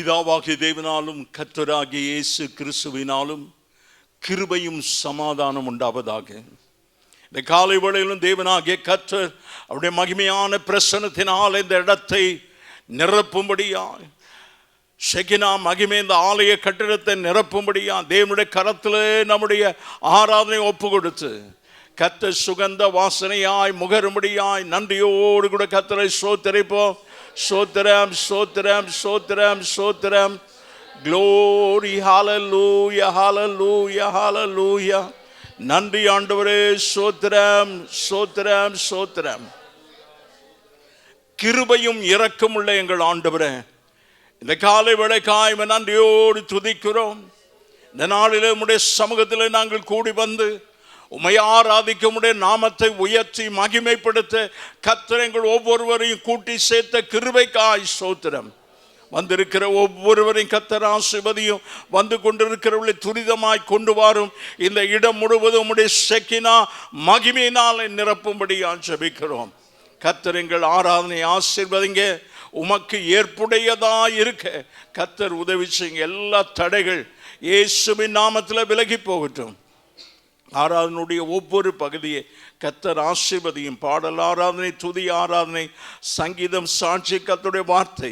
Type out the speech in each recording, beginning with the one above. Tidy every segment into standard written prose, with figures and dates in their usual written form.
பிதாவாகிய தேவனாலும் கர்த்தராகிய இயேசு கிறிஸ்துவினாலும் கிருபையும் சமாதானம் உண்டாவதாக. இந்த காலை வேளையிலும் தேவனாகிய கர்த்தர் அவருடைய மகிமையான பிரசன்னத்தினால் இந்த இடத்தை நிரப்பும்படியாய், ஷெகினா மகிமை இந்த ஆலய கட்டிடத்தை நிரப்பும்படியாய் தேவனுடைய கரத்திலே நம்முடைய ஆராதனை ஒப்பு கொடுத்து கர்த்தர் சுகந்த வாசனையாய் முகரும்படியாய் நன்றியோடு கூட கர்த்தரை ஸ்தோத்திரிப்போம். ஸ்தோத்திரம் ஸ்தோத்திரம் ஸ்தோத்திரம் ஸ்தோத்திரம். க்ளோரி, ஹல்லேலூயா ஹல்லேலூயா ஹல்லேலூயா. நன்றி ஆண்டவரே, ஸ்தோத்திரம் ஸ்தோத்திரம் ஸ்தோத்திரம். கிருபையும் இரக்கமுள்ள எங்கள் ஆண்டவரே, இந்த காலை வேளைக்காய் நன்றியோடு துதிக்கிறோம். இந்த நாளிலே உம்முடைய சமூகத்தில் நாங்கள் கூடி வந்து உம்மை ஆராதிக்க, உம்முடைய நாமத்தை உயர்த்தி மகிமைப்படுத்த கர்த்தர் எங்கள் ஒவ்வொருவரையும் கூட்டி சேர்த்த கிருபைக்காய் ஸ்தோத்திரம். வந்திருக்கிற ஒவ்வொருவரையும் கர்த்தர் ஆசீர்வதியும். வந்து கொண்டிருக்கிறவர்களை துரிதமாய் கொண்டு வரும். இந்த இடம் முழுவதும் உம்முடைய ஷெகினா மகிமையினால் நிரப்பும்படியாய் ஜெபிக்கிறோம். கர்த்தர் எங்கள் ஆராதனை ஆசீர்வதிங்க. உமக்கு ஏற்புடையதாய் இருக்க கர்த்தர் உதவி செய்யுங்க. எல்லா தடைகள் இயேசுவின் நாமத்தில் விலகி போகட்டும். ஆராதனுடைய ஒவ்வொரு பகுதியை கர்த்தர் ஆசீர்வதியும். பாடல் ஆராதனை, துதி ஆராதனை, சங்கீதம், சாட்சி, கர்த்தருடைய வார்த்தை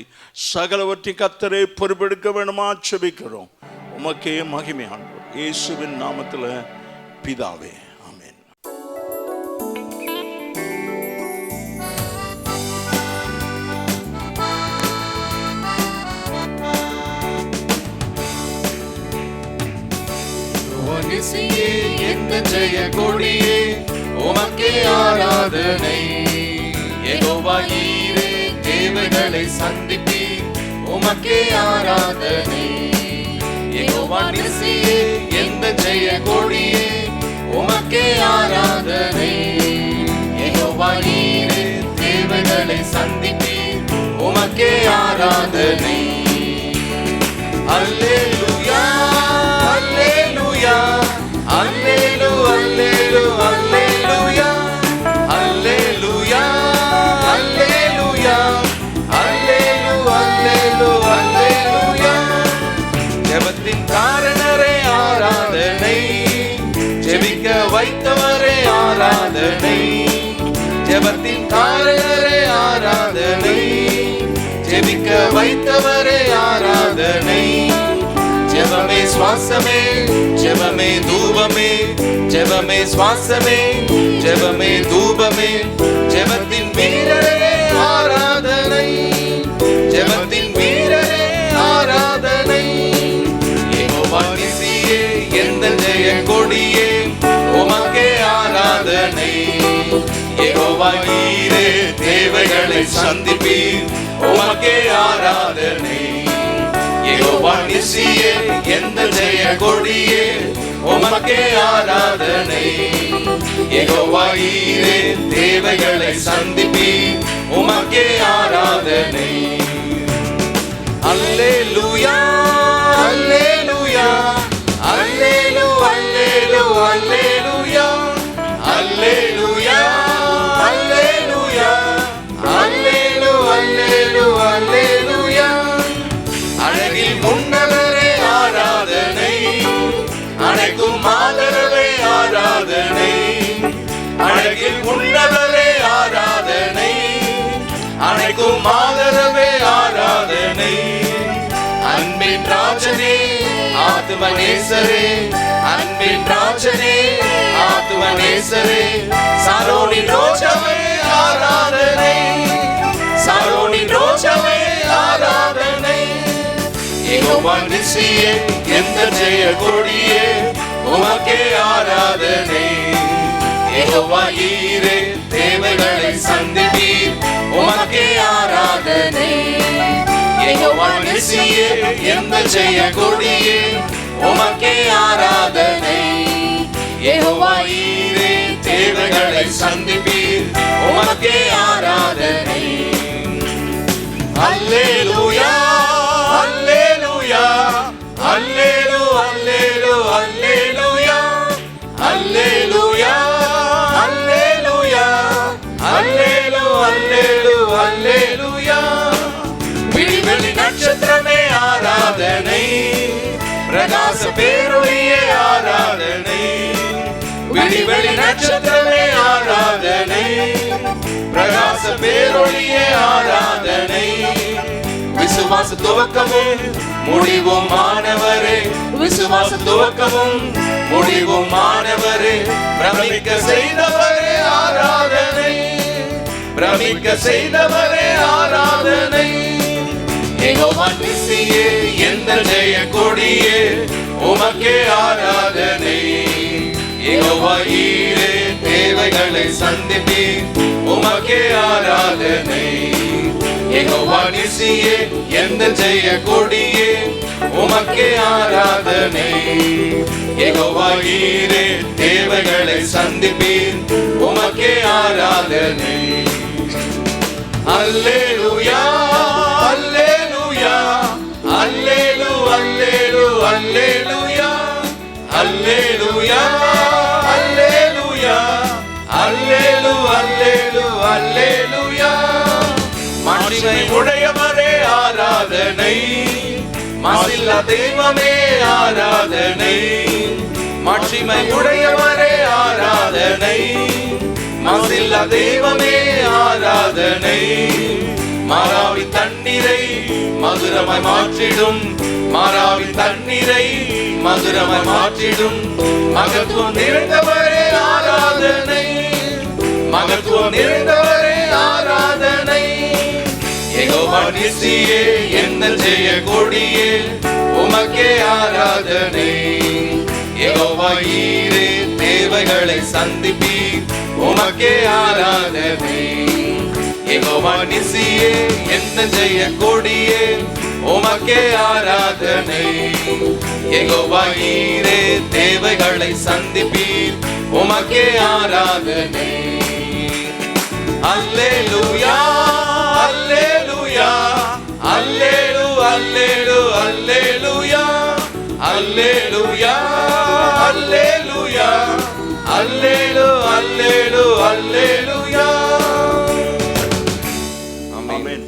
சகலவற்றை கர்த்தரை பொறுப்பெடுக்க வேணுமா ஜெபிக்கிறோம். உமக்கே மகிமையான இயேசுவின் நாமத்தில் பிதாவே, ஆமென். ஜெய கொடியே உமக்கே ஆராதனை. யெகோவா ஈரே தேவைகளை சந்திப்பி உமக்கே ஆராதனை. யெகோவா நிசியே எந்த ஜெய கொடியே உமக்கே ஆராதனை. யெகோவா ஈரே தேவைகளை சந்திப்பி உமக்கே ஆராதனை. அல்லேலூயா அல்லேலூயா அல்லேலூ அல்லேலூ அல்லேலூயா அல்லேலூயா அல்லேலூயா அல்லேலூ அல்லேலூ அல்லேலூயா. ஜெபத்தின் காரணரே ஆராதனை, ஜெபிக்க வைத்தவரே ஆராதனை. ஜெபத்தின் காரணரே ஆராதனை, ஜெபிக்க வைத்தவரே ஆராதனை. ஜெபமே சுவாசமே, ஜெபமே தூபமே, ஜெபமே சுவாசமே, ஜெபமே தூபமே. ஜெபத்தின் வீரரே ஆராதனை, ஜெபத்தின் வீரரே ஆராதனை. யெகோவா நிசியே எந்த ஜெய கொடியே உமக்கே ஆராதனை. யெகோவா ஈரே தேவைகளை சந்திப்பீர் உமக்கே ஆராதனை. யெகோவா நிசியே எந்த ஜெய கொடியே உமக்கே ஆராதனை. யெகோவா ஈரே தேவைகளை சந்திப்பீர் உமக்கே ஆராதனை. அல்லேலூயா அல்லேலூயா அல்லேலூ அல்லேலூ அல்லேலூயா அல்லேலூயா அல்லேலூயா அல்லேலூ அல்லேலூ அல்லேலூயா. அழகில் முன்னவரே ஆராதனை, அழைக்கும் ஆதரவே ஆராதனை. அழகில் முன்னவரே ஆராதனை, அழைக்கும் ஆதரவே ஆராதனை. அன்பின் ராஜனே ஆத்துமநேசரே, அன்பின் ராஜனே ஆத்துமநேசரே. சாரோனின் ரோஜாவே ஆராதனை, சாரோனின் ரோஜாவே ஆராதனை. யெகோவா நிசியே எந்த ஜெய கொடியே உமக்கே ஆராதனை. யெகோவா ஈரே தேவைகளை சந்திப்பீர் உமக்கே ஆராதனை. யெகோவா நிசியே எந்த ஜெய கொடியே உமக்கே ஆராதனை. யெகோவா ஈரே தேவைகளை சந்திப்பீர் உமக்கே ஆராதனை. அல்லேலூயா அல்லேலூயா அல்லேலூ அல்லேலூ அல்லேலூயா அல்லேலூயா அல்லேலூயா அல்லேலூ அல்லேலூ அல்லேலூயா. விடிவெளி நட்சத்திரமே ஆரா பேரொளியே ஆராதனை, விடிவெளி நட்சத்திரமே ஆராதனை, பிரகாச பேரொளியே ஆராதனை, விசுவாச துவக்கமும் முடிவும் மாணவரே, விசுவாச துவக்கமும் முடிவும் மாணவரே, பிரமிக்க செய்தவரே ஆராதனை, பிரமிக்க செய்தவரே ஆராதனை. யெகோவா நிசியே எந்த ஜெய கொடியே உமக்கே ஆராதனை, யெகோவா ஈரே தேவைகளை சந்திப்பீர் உமக்கே ஆராதனை, யெகோவா நிசியே எந்த ஜெய கொடியே உமக்கே ஆராதனை, யெகோவா ஈரே தேவைகளை சந்திப்பீர் உமக்கே ஆராதனை. அல்லேலூயா அல்லேலூயா அல்லேலூ அல்லேலூ அல்லேலூயா அல்லேலூயா அல்லேலூயா அல்லேலூ அல்லேலூ அல்லேலூயா. மாட்சிமை உடையவரே ஆராதனை, மாசில்லா தெய்வமே ஆராதனை, மாட்சிமை உடையவரே ஆராதனை, மாசில்லா தெய்வமே ஆராதனை, மாறாவி தண்ணீரை மதுரமாய் மாற்றிடும், மாறாவி தண்ணீரை மதுரமாய் மாற்றிடும், மகத்துவம் நிறைந்தவரே ஆராதனை, மகத்துவம் நிறைந்தவரே ஆராதனை. யெகோவா நிசியே எந்த ஜெய கொடியே உமக்கே ஆராதனை, யெகோவா ஈரே தேவைகளை சந்திப்பீர் உமக்கே ஆராதனை, யெகோவா நிசியே எந்த ஜெய கொடியே உமக்கே ஆராதனை, யெகோவா ஈரே தேவைகளை சந்திப்பீர் உமக்கே ஆராதனை. அல்லேலூயா அல்லேலூயா அல்லேலூ அல்லேலூ அல்லேலூயா அல்லேலூயா அல்லேலூயா அல்லேலூ அல்லேலூ அல்லேலூயா. ஆமென்.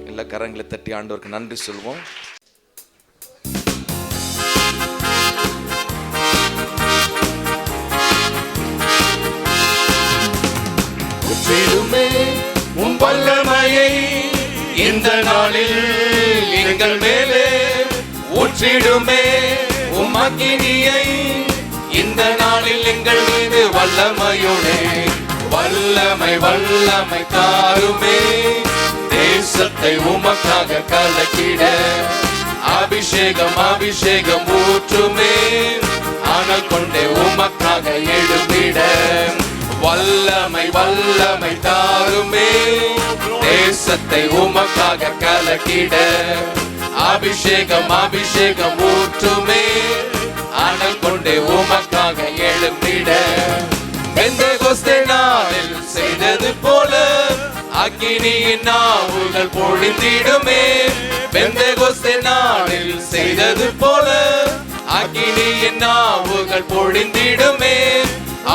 எல்லா கரங்களை தட்டி ஆண்டவருக்கு நன்றி சொல்வோம். உற்றிடுமே உம் வல்லமையை இந்த நாளில் எங்கள் மேலே, ஊற்றிடுமே உம் அக்கினியை இந்த நாளில் எங்கள் மீது வல்லமையோடே, வல்லமை வல்லமை தாருமே, தேசத்தை உமக்காக கலக்கிட அபிஷேகம் அபிஷேகம் ஊற்றுமே, ஆனால் கொண்டே உமக்காக எழும்பிட வல்லமை வல்லமை தாருமே, தேசத்தை உமக்காக கலக்கிட அபிஷேகம் அபிஷேகம் ஊற்றுமே, ஆனால் கொண்டே உமக்காக எழும்பிட. பெந்தெகோஸ்தே நாளில் செய்தது போல அக்கினியின் நாவுகள் பொழிந்திடுமே, பெந்தெகோஸ்தே நாளில் செய்தது போல அக்கினியின் நாவுகள் பொழிந்திடுமே,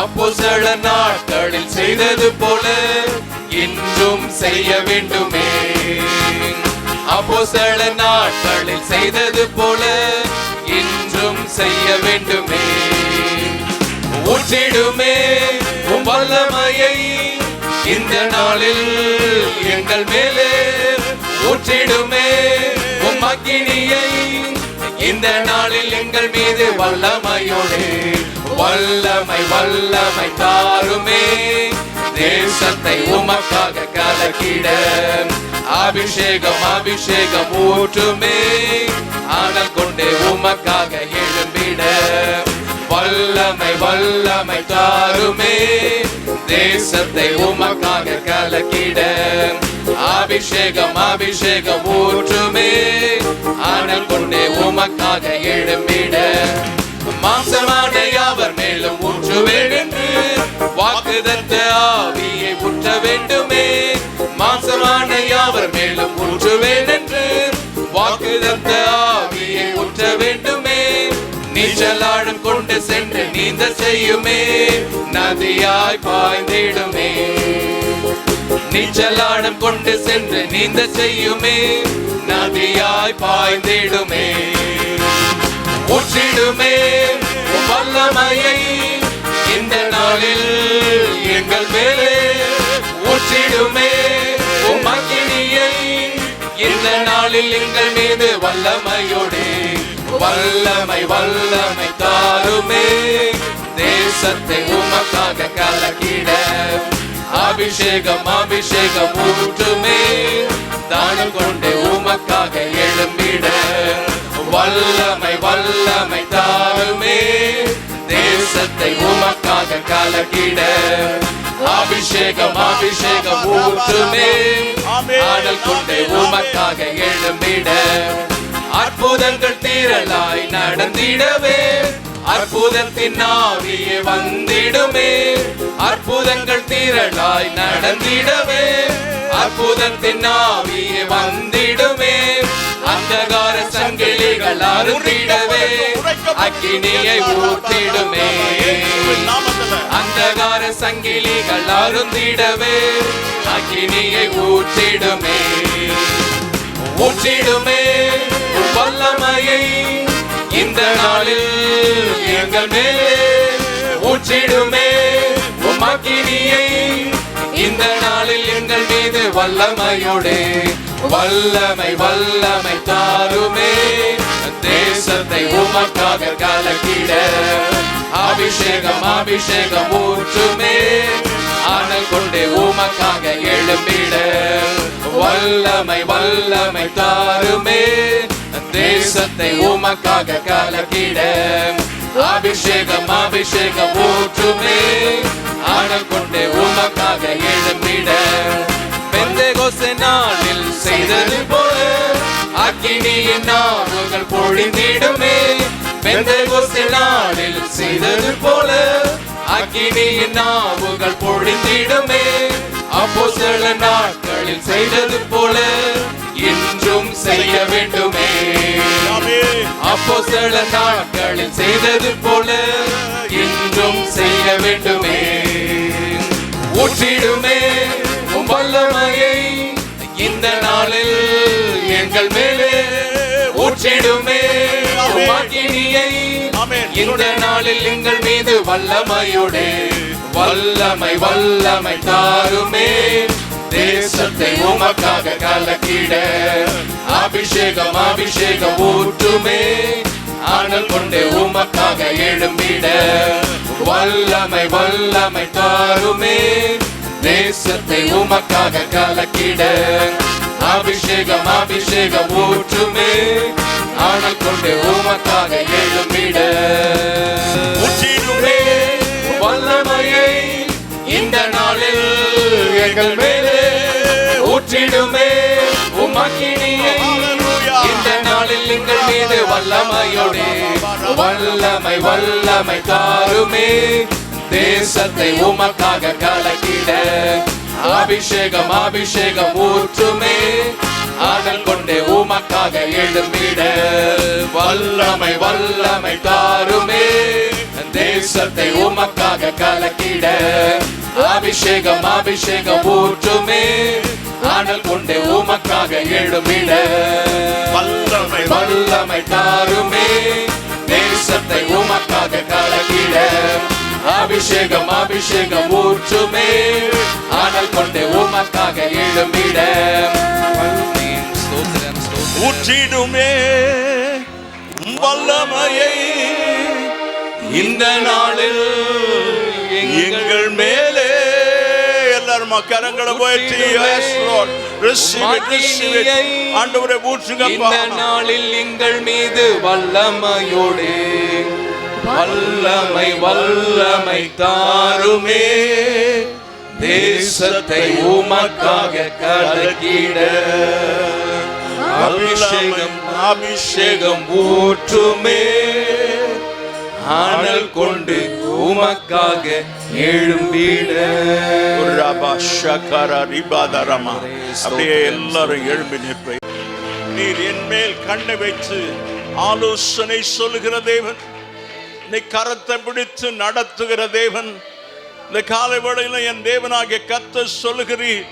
அப்போஸ்தல நாட்களில் செய்தது போல இன்றும் செய்ய வேண்டுமே, அப்போஸ்தல நாட்களில் செய்தது போல இன்றும் செய்ய வேண்டுமே. ஊற்றிடுமே உம் வல்லமையை இந்த நாளில் எங்கள் மேலே, ஊற்றிடுமே உம் அக்கினியை இந்த நாளில் எங்கள் மீது வல்லமையோடே, வல்லமை வல்லமை தாருமே, தேசத்தை உமக்காக கலக்கிட அபிஷேகம் அபிஷேகம் ஊற்றுமே, ஆனால் கொண்டே உமக்காக எழும்பிட வல்லமை வல்லமை தாருமே, தேசத்தை உமக்காக கலக்கிட அபிஷேகம் அபிஷேகம் ஊற்றுமே, ஆனால் கொண்டே உமக்காக எழும்பிட மாம்சமான யாவர் மேலும் ஊற்றுவேன் என்று வாக்குதத்த ஆவியை ஊற்ற வேண்டுமே, மாம்சமான யாவர் மேலும் ஊற்றுவேன் என்று வாக்குதத்த ஆவியை ஊற்ற வேண்டுமே, நீச்சலாடம் கொண்டு சென்று நீந்த செய்யுமே, நதியாய் பாய்ந்திடுமே, நீச்சலாடம் கொண்டு சென்று நீந்த செய்யுமே, நதியாய் பாய்ந்திடுமே. ஊற்றிடுமே உம் வல்லமையை இந்த நாளில் எங்கள் மேலே ஊற்றிடுமே உம் அக்கினியை இந்த நாளில் எங்கள் மீது வல்லமையோடு வல்லமை வல்லமை தாருமே தேசத்தை உமக்காக கலக்கிட அபிஷேகம் அபிஷேகம் ஊற்றுமே தானம் கொண்டு உமக்காக எழும்பிட வல்லமை வல்லமை தாருமே தேசத்தை உமக்காக கலக்கிட அபிஷேகம் அபிஷேகம் ஊற்றுமே ஆடல் கொண்டு உமக்காக எழும்பிட அற்புதங்கள் தீரலாய் நடந்திடவே அற்புதத்தின் ஆவியே வந்திடுமே அற்புதங்கள் தீரலாய் நடந்திடவே அற்புதத்தின் ஆவியே வந்திடுமே அந்தகார சங்கிலிகள் அறுத்திடவே அக்கினியை ஊற்றிடுமே அந்தகார சங்கிலிகள் அருந்திடவே அக்கினியை ஊற்றிடுமே ஊற்றிடுமே வல்லமையை இந்த நாளில் எங்கள் மேலே ஊற்றிடுமே உம் அக்கினியை இந்த நாளில் எங்கள் மீது வல்லமையோடு வல்லமை வல்லமை தாருமே தேசத்தை உமக்காக கலக்கிட அபிஷேகம் அபிஷேகம் ஊற்றுமே ஆனல் கொண்டு உமக்காக எழும்பிட வல்லமை வல்லமை தாருமே தேசத்தை உமக்காக கலக்கிட அபிஷேகம் அபிஷேகம் ஊற்றுமே ஆனல் கொண்டு உமக்காக எழும்பிட பெந்தேகோஸ்தே நாளில் செய்தது போல அக்கினியின் நாவுகள் பொழிந்திடுமே பெந்தேகோஸ்தே நாளில் செய்தது போல அக்கினியின் நாவுகள் பொழிந்திடுமே அப்போஸ்தல நாட்களில் செய்தது போல இன்றும் செய்ய வேண்டுமே அப்போஸ்தல நாட்களில் செய்தது போல இன்றும் செய்ய வேண்டுமே ஊற்றிடுமே உம் வல்லமையை இந்த நாளில் எங்கள் மேலே ஊற்றிடுமே உம் அக்கினியை இந்த நாளில் எங்கள் மீது வல்லமையோடு வல்லமை வல்லமை தாருமே தேசத்தை உமக்காக கலக்கிட அபிஷேகம் அபிஷேகம் ஊற்றுமே ஆனல் கொண்டு உமக்காக எழும்பிட வல்லமை வல்லமை தாருமே தேசத்தை உமக்காக கலக்கிட அபிஷேகம் அபிஷேகம் ஊற்றுமே ஆனல் கொண்டு உமக்காக எழும்பிட ஊற்றிடுமே வல்லமையை இந்த நாளில் எங்கள் மேலே ஊற்றிடுமே உம் அக்கினியை இந்த நாளில் எங்கள் மீது வல்லமையோடு வல்லமை வல்லமை தாருமே தேசத்தை உமக்காக கலக்கிட அபிஷேகம் அபிஷேகம் ஊற்றுமே ஆடல் கொண்டு உமக்காக எழும்பிட வல்லமை வல்லமை தாருமே தேசத்தை உமக்காக கலக்கிட அபிஷேகம் அபிஷேகம் ஊற்றுமே ஆடல் கொண்டு உமக்காக எழும்பிட வல்லமை வல்லமை தாருமே தேசத்தை உமக்காக கலக்கிட அபிஷேகம் அபிஷேகம் ஊற்றுமே ஆடல் கொண்டு உமக்காக எழும்பிட ஊற்றிடுமே வல்லமையை இந்த நாளில் எங்கள் மேலே எல்லாரும் கரங்களை உயர்த்தி yes Lord receive it ஆண்டவரே ஊற்றுங்கப்பா இந்த நாளில் எங்கள் மீது வல்லமையோடு வல்லமை வல்லமை தாருமே தேசத்தை உமக்காக கலக்கிட அபிஷேகம் அபிஷேகம் ஊற்றுமே ஆனல் கொண்டு உமக்காக எழும்பிட அப்படியே எல்லாரும் எழும்பி நிற்பை நீர் என் மேல் கண்ணை வைத்து ஆலோசனை சொல்லுகிற தேவன் நீ கரத்தை பிடித்து நடத்துகிற தேவன் இந்த காலை வேளையில என் தேவனாகிய கர்த்தர் சொல்லுகிறீர்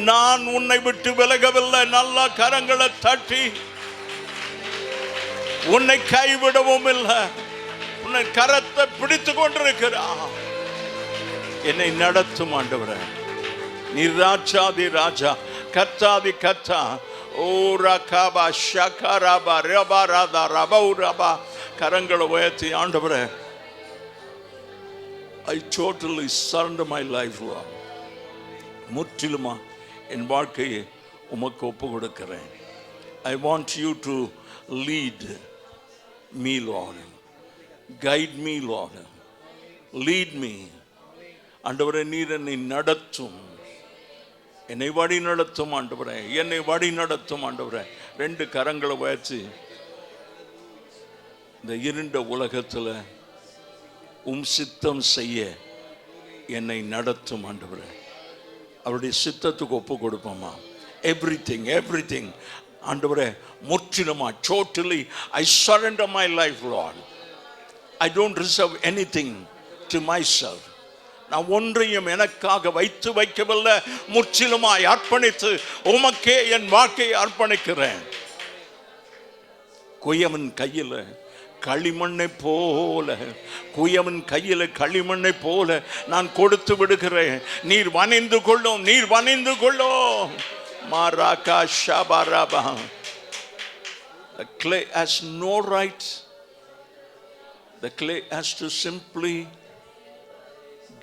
நான் உன்னை விட்டு விலகவில்லை. நல்ல கரங்களை தட்டி உன்னை கைவிடவும் இல்லை. உன்னை கரத்தை பிடித்து கொண்டிருக்கிறார். என்னை நடத்தும் ஆண்டவரே. நீ ராஜாதி ராஜா, கர்த்தாதி கர்த்தா. ஓ ரகாபா ஷகராபா ரபா ராதா ரபா ரபா. கரங்களை உயர்த்தி ஆண்டவரே, I totally surrender my life, Lord. முற்றிலுமா என் வாழ்க்கையை உமக்கு ஒப்பு கொடுக்கிறேன். I want you to lead me, Lord. Guide me, Lord. Lead me. ஆண்டவரே, நீர் என்னை நடத்தும், என்னை வழி நடத்தும் ஆண்டவரே, என்னை வழி நடத்தும் ஆண்டவரே. ரெண்டு கரங்களை உயர்த்தி இந்த இருண்ட உலகத்தில் சித்தம் செய்ய என்னை நடத்தும் ஆண்டவரே. அவருடைய சித்தத்துக்கு ஒப்பு கொடுப்போமா? எவ்ரிதிங் ஆண்டவரே, முற்றிலுமா, totally I surrender my life, Lord. I don't reserve anything to myself. நான் ஒன்றையும் எனக்காக வைக்கவில்லை. முற்றிலுமாய் அர்ப்பணித்து உமக்கே என் வாழ்க்கையை அர்ப்பணிக்கிறேன். குயவன் கையில் களிமண்ணை போல, குயவன் கையில் களிமண்ணை போல நான் கொடுத்து விடுகிறேன். நீர் வணிந்து கொள்ளும், நீர் வணிந்து கொள்ளும். மாராகா ஷபாராபா. The clay has no right. The clay has to simply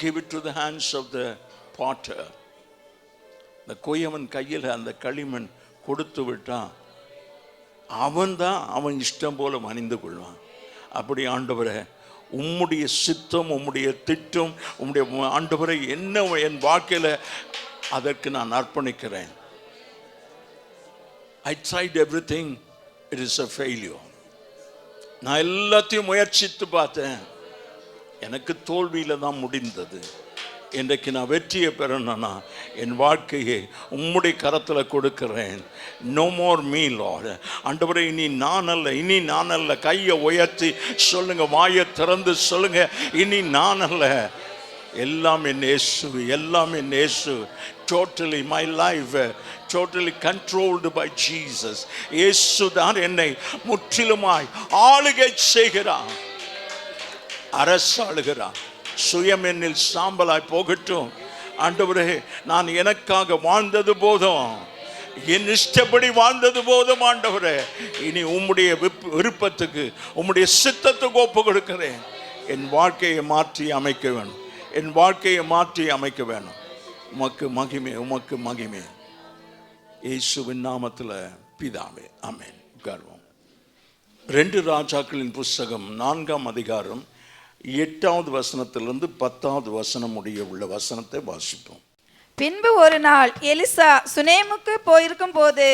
give it to the hands of the potter. the குயவன் கையில் அந்த களிமண் கொடுத்து விட்டான், அவன்தான் அவன் இஷ்டம் போல மணிந்து கொள்வான். அப்படி ஆண்டவரே, உம்முடைய சித்தம், உம்முடைய திட்டம், உம்முடைய ஆண்டவரை என்ன என் வாழ்க்கையில் அதற்கு நான் அர்ப்பணிக்கிறேன். I tried everything, it is a failure. நான் எல்லாத்தையும் முயற்சித்து பார்த்தேன், எனக்கு தோல்வியில் தான் முடிந்தது. இன்றைக்கு நான் வெற்றியை பெறணும்னா என் வாழ்க்கையை உம்முடைய கரத்தில் கொடுக்கிறேன். No more me lord. ஆண்டவரே, இனி நான் அல்ல. கையை உயர்த்தி சொல்லுங்க, வாயை திறந்து சொல்லுங்க, இனி நான் அல்ல, எல்லாம் என் இயேசு. Totally my life, totally controlled by Jesus. இயேசு தான் என்னை முற்றிலுமாய் ஆளுகை செய்கிறார், அரசாளுகிறார். சுயம் என்னில் சாம்பலாய் போகட்டும். ஆண்டவரே, நான் எனக்காக வாழ்ந்தது போதும், என் இஷ்டப்படி வாழ்ந்தது போதும். ஆண்டவரே, இனி உம்முடைய விருப்பத்துக்கு, உம்முடைய சித்தத்துக்கு ஒப்பு கொடுக்கிறேன். என் வாழ்க்கையை மாற்றி அமைக்க வேணும், என் வாழ்க்கையை மாற்றி அமைக்க வேணும். உமக்கு மகிமை. இயேசுவின் நாமத்தில் பிதாவே, ஆமென். உட்கார்வோம். 2 ராஜாக்களின் புஸ்தகம் 4ஆம் அதிகாரம் 8வது வசனத்திலிருந்து 10வது வசனம் முடிய உள்ள வசனத்தை வாசிப்போம். பின்பு ஒரு நாள் எலிசா சுனேமுக்கு போயிருக்கும் போது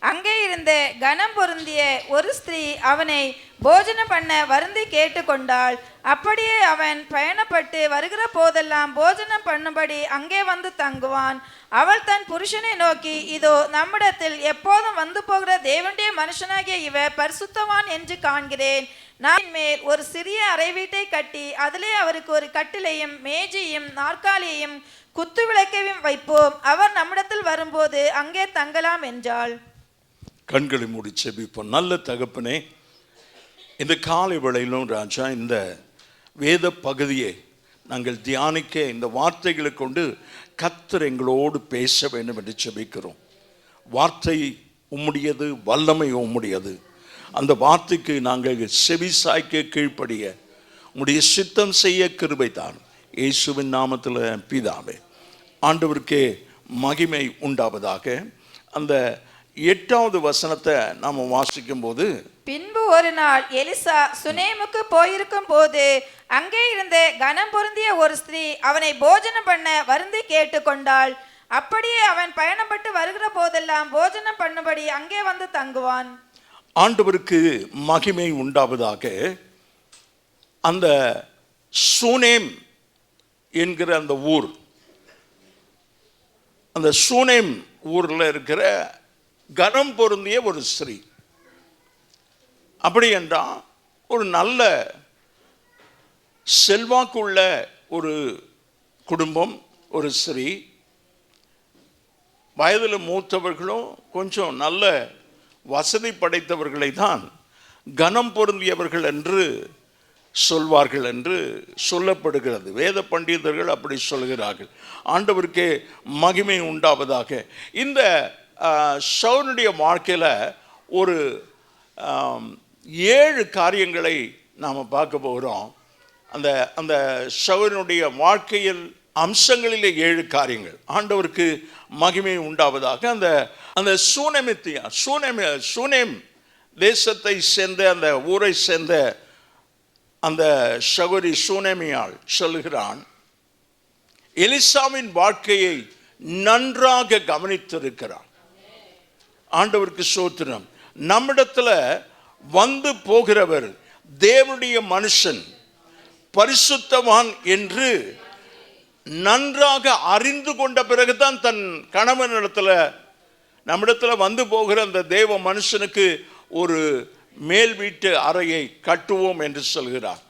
அங்கே இருந்த கனம் பொருந்திய ஒரு ஸ்திரீ அவனை போஜனம் பண்ண வருந்தி கேட்டுக்கொண்டாள். அப்படியே அவன் பயணப்பட்டு வருகிற போதெல்லாம் போஜனம் பண்ணும்படி அங்கே வந்து தங்குவான். அவள் தன் புருஷனை நோக்கி, இதோ நம்மிடத்தில் எப்போதும் வந்து போகிற தேவனுடைய மனுஷனாகிய இவர் பரிசுத்தவான் என்று காண்கிறேன். நான் மேல் ஒரு சிறிய அறை வீட்டை கட்டி அதிலே அவருக்கு ஒரு கட்டிலையும் மேஜையும் நாற்காலியையும் குத்து விளக்கையும் வைப்போம். அவர் நம்மிடத்தில் வரும்போது அங்கே தங்கலாம் என்றாள். கண்களை மூடி செபிப்போம். நல்ல தகப்பனே, இந்த காலை வேளையிலும் ராஜா, இந்த வேத பகுதியை நாங்கள் தியானிக்க இந்த வார்த்தைகளை கொண்டு கர்த்தர் எங்களோடு பேச வேண்டும் என்று செபிக்கிறோம். வார்த்தை உம்முடையது, வல்லமை உம்முடையது. அந்த வார்த்தைக்கு நாங்கள் செவி சாய்க்க கீழ்ப்படிய உம்முடைய சித்தம் செய்ய கிருபை தான். இயேசுவின் நாமத்தில் பிதாவே. ஆண்டவருக்கே மகிமை உண்டாவதாக. அந்த 8வது வசனத்தை நாம் வாசிக்கும் போது, பின்பு ஒரு நாள் எலிசா சுனேமுக்கு போயிருக்கும் போது அங்கே இருந்த கனம் பொருந்திய ஒரு ஸ்திரீ அவனை போஜனம் பண்ண வருந்தி கேட்டுக்கொண்டாள். அப்படியே அவன் பயணப்பட்டு வருகிற போதெல்லாம் போஜனம் பண்ணும்படி அங்கே வந்து தங்குவான். ஆண்டவருக்கு மகிமை உண்டாவதாக. அந்த சூனேம் என்கிற அந்த ஊர், அந்த சூனேம் ஊரில் இருக்கிற கனம் பொருந்திய ஒரு ஸ்திரீ, அப்படி என்றால் ஒரு நல்ல செல்வாக்குள்ள ஒரு குடும்பம், ஒரு ஸ்திரீ, வயதில் மூத்தவர்களும் கொஞ்சம் நல்ல வசதி படைத்தவர்களை தான் கனம் பொருந்தியவர்கள் என்று சொல்வார்கள் என்று சொல்லப்படுகிறது. வேத பண்டிதர்கள் அப்படி சொல்கிறார்கள். ஆண்டவருக்கே மகிமை உண்டாவதாக. இந்த சவுலுடைய வாழ்க்கையில் ஒரு 7 காரியங்களை நாம் பார்க்க போகிறோம். அந்த அந்த சவுலுடைய வாழ்க்கையில் அம்சங்களிலே 7 காரியங்கள். ஆண்டவருக்கு மகிமை உண்டாவதாக. அந்த அந்த சூனேம் தேசத்தை சேர்ந்த அந்த ஊரை சேர்ந்த அந்த சகோதரி சூனேமியாள் சொல்லுகிறான், எலிசாவின் வாழ்க்கையை நன்றாக கவனித்திருக்கிறான். ஆண்டவருக்கு ஸ்தோத்திரம். நம்மிடத்துல வந்து போகிறவர் தேவனுடைய மனுஷன், பரிசுத்தவான் என்று நன்றாக அறிந்து கொண்ட பிறகுதான் தன் கணவனிடத்துல நம்மிடத்துல வந்து போகிற அந்த தேவ மனுஷனுக்கு ஒரு மேல் வீட்டு அறையை கட்டுவோம் என்று சொல்கிறார்.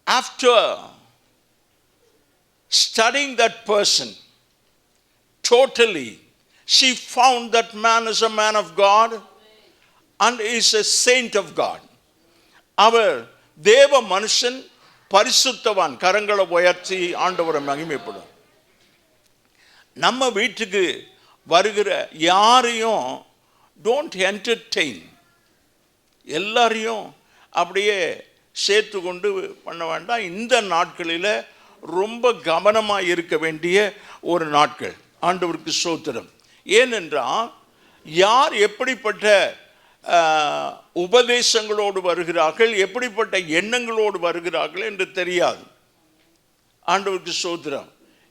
After studying that person totally, she found that man is a man of God and is a saint of God. அவர் தேவ மனுஷன், பரிசுத்தவான். கரங்களை உயர்த்தி ஆண்டவரை மகிமைப்படும். நம்ம வீட்டுக்கு வருகிற யாரையும் டோன்ட் என்டர்டெயின், எல்லாரையும் அப்படியே சேர்த்து கொண்டு பண்ண வேண்டாம். இந்த நாட்களில் ரொம்ப கவனமாக இருக்க வேண்டிய ஒரு நாட்கள். ஆண்டவருக்கு ஸ்தோத்திரம். ஏனென்றால் யார் எப்படிப்பட்ட உபதேசங்களோடு வருகிறார்கள், எப்படிப்பட்ட எண்ணங்களோடு வருகிறார்கள் என்று தெரியாது. ஆண்டவருக்கு ஸ்தோத்திரம்.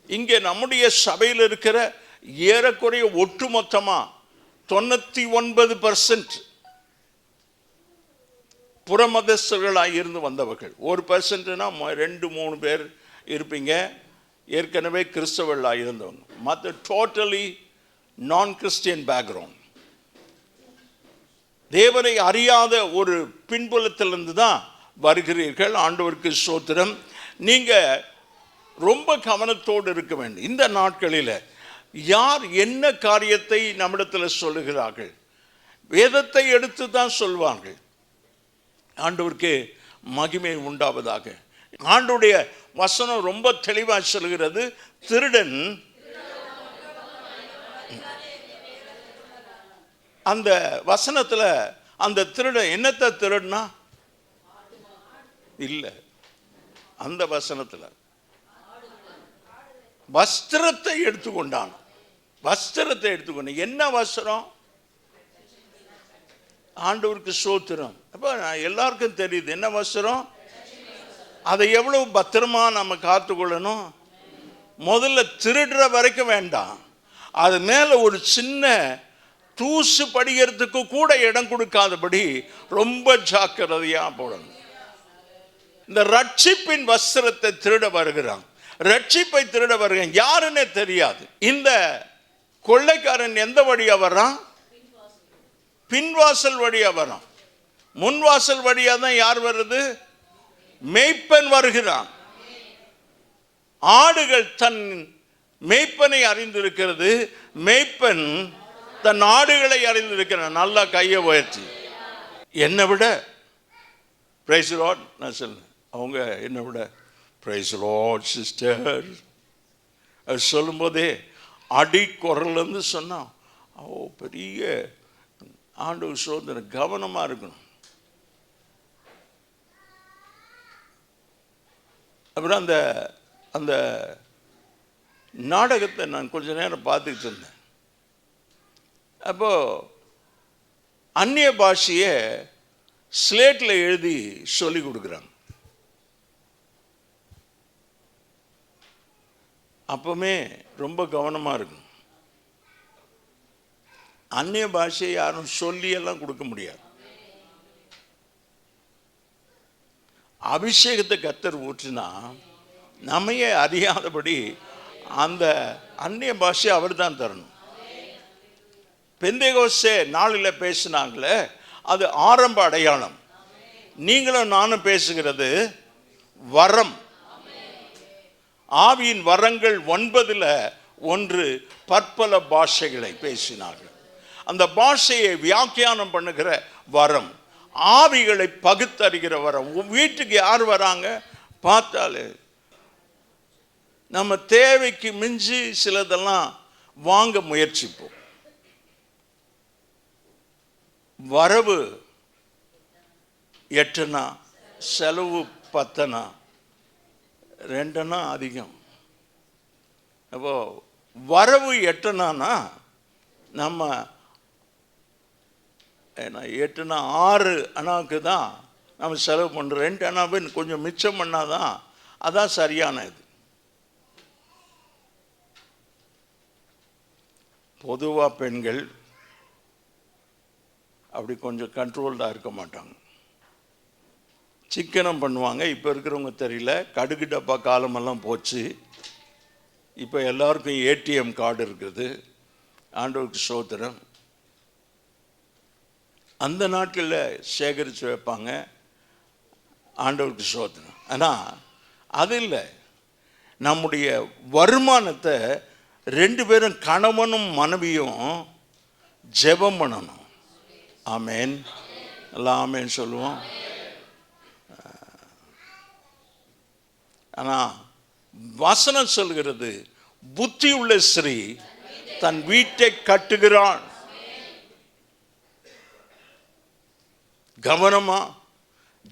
இங்கே நம்முடைய சபையில் இருக்கிற ஏறக்குறைய ஒட்டுமொத்தமாக 99% புறமதஸ்தர்களாக இருந்து வந்தவர்கள். 1%னா 2-3 பேர் இருப்பீங்க ஏற்கனவே கிறிஸ்தவர்களாக இருந்தவங்க. மற்ற டோட்டலி நான் கிறிஸ்டியன் பேக்ரவுண்ட், தேவனை அறியாத ஒரு பின்புலத்திலிருந்து தான் வருகிறீர்கள். ஆண்டவருக்கு ஸ்தோத்திரம். நீங்கள் ரொம்ப கவனத்தோடு இருக்க வேண்டும். இந்த நாட்களில் யார் என்ன காரியத்தை நம்மிடத்தில் சொல்லுகிறார்கள், வேதத்தை எடுத்து தான் சொல்வார்கள். ஆண்டவருக்கு மகிமை உண்டாவதாக. ஆண்டவருடைய வசனம் ரொம்ப தெளிவாக சொல்கிறது, திருடன் அந்த வசனத்தில் அந்த திருடன் என்னத்தை திருடனா இல்லை, அந்த வசனத்தில் வஸ்திரத்தை எடுத்துக்கொண்டான். வஸ்திரத்தை எடுத்துக்கொண்டான். என்ன வஸ்திரம்? ஆண்டவருக்கு ஸ்தோத்திரம். அப்போ எல்லாருக்கும் தெரியுது என்ன வஸ்திரம். அதை எவ்வளவு பத்திரமா நம்ம காத்துக்கொள்ளணும். முதல்ல திருடுற வரைக்கும் வேண்டாம், அது மேலே ஒரு சின்ன தூசு படிக்கிறதுக்கு கூட இடம் கொடுக்காதபடி ரொம்ப ஜாக்கிரதையாக போடணும். இந்த ரட்சிப்பின் வஸ்திரத்தை திருட வருகிறான், ரட்சிப்பை திருட வருகிறான், யாருன்னே தெரியாது. இந்த கொள்ளைக்காரன் எந்த வழியா வர்றான்? பின்வாசல் வழியா வர்றான். முன்வாசல் வழியா தான் யார் வருது? மேய்ப்பன் வருகிறான். ஆடுகள் தன் மேய்ப்பனை அறிந்திருக்கிறது, மேய்ப்பன் தன் ஆடுகளை அறிந்திருக்கிறான். நல்லா கையை உயர்த்தி. என்னை விட பிரைஸ் லார்ட் நான் சொல்லுவேன், அவங்க என்னை விட பிரைஸ் லார்ட் சிஸ்டர் அது சொல்லும்போதே அடி குரல்லேருந்து சொன்னான். பெரிய ஆண்டவர் சோதனை, கவனமாக இருக்கணும். அப்புறம் அந்த அந்த நாடகத்தை நான் கொஞ்ச நேரம் பார்த்துக்கிட்டு இருந்தேன். அப்போது அந்நிய பாஷையை ஸ்லேட்டில் எழுதி சொல்லி கொடுக்குறாங்க. அப்போவுமே ரொம்ப கவனமாக இருக்கும். அந்நிய பாஷையை யாரும் சொல்லியெல்லாம் கொடுக்க முடியாது. அபிஷேகத்தை கர்த்தர் ஊற்றினா நம்மையே அறியாதபடி அந்த அந்நிய பாஷையை அவர் தான் தரணும். பெந்தேகோஸ்தே நாளில் பேசினாங்களே, அது ஆரம்ப அடையாளம். நீங்களும் நானும் பேசுகிறது வரம். ஆவியின் வரங்கள் 9ல் 1 பற்பல பாஷைகளை பேசினார்கள். அந்த பாஷையை வியாக்கியானம் பண்ணுகிற வரம். ஆவிகளை பகுத்தறிகிறவர். வீட்டுக்கு யார் வராங்க பார்த்தாலே நம்ம தேவைக்கு மிஞ்சி சிலதெல்லாம் வாங்க முயற்சிப்போம். வரவு 8 செலவு 10 2 அதிகம். அப்போ வரவு 8 நம்ம 8 6 அண்ணாவுக்கு தான் நம்ம செலவு பண்ணுறோம். 2 அண்ணாவை கொஞ்சம் மிச்சம் பண்ணாதான் அதான் சரியான இது. பொதுவாக பெண்கள் அப்படி கொஞ்சம் கண்ட்ரோல்டாக இருக்க மாட்டாங்க, சிக்கனம் பண்ணுவாங்க. இப்போ இருக்கிறவங்க தெரியல, கடுகு டப்பா காலமெல்லாம் போச்சு. இப்போ எல்லாருக்கும் ஏடிஎம் கார்டு இருக்குது. ஆண்டவருக்கு ஸ்தோத்திரம். அந்த நாட்களில் சேகரித்து வைப்பாங்க. ஆண்டவருக்கு ஸ்தோத்திரம். ஆனால் அது இல்லை, நம்முடைய வருமானத்தை 2 பேரும் கணவனும் மனைவியும் ஜெபம் பண்ணணும். ஆமேன், எல்லாம் ஆமேன் சொல்லுவோம். ஆனால் வசனம் சொல்கிறது, புத்தி உள்ள ஸ்திரீ தன் வீட்டை கட்டுகிறாள். கவனமா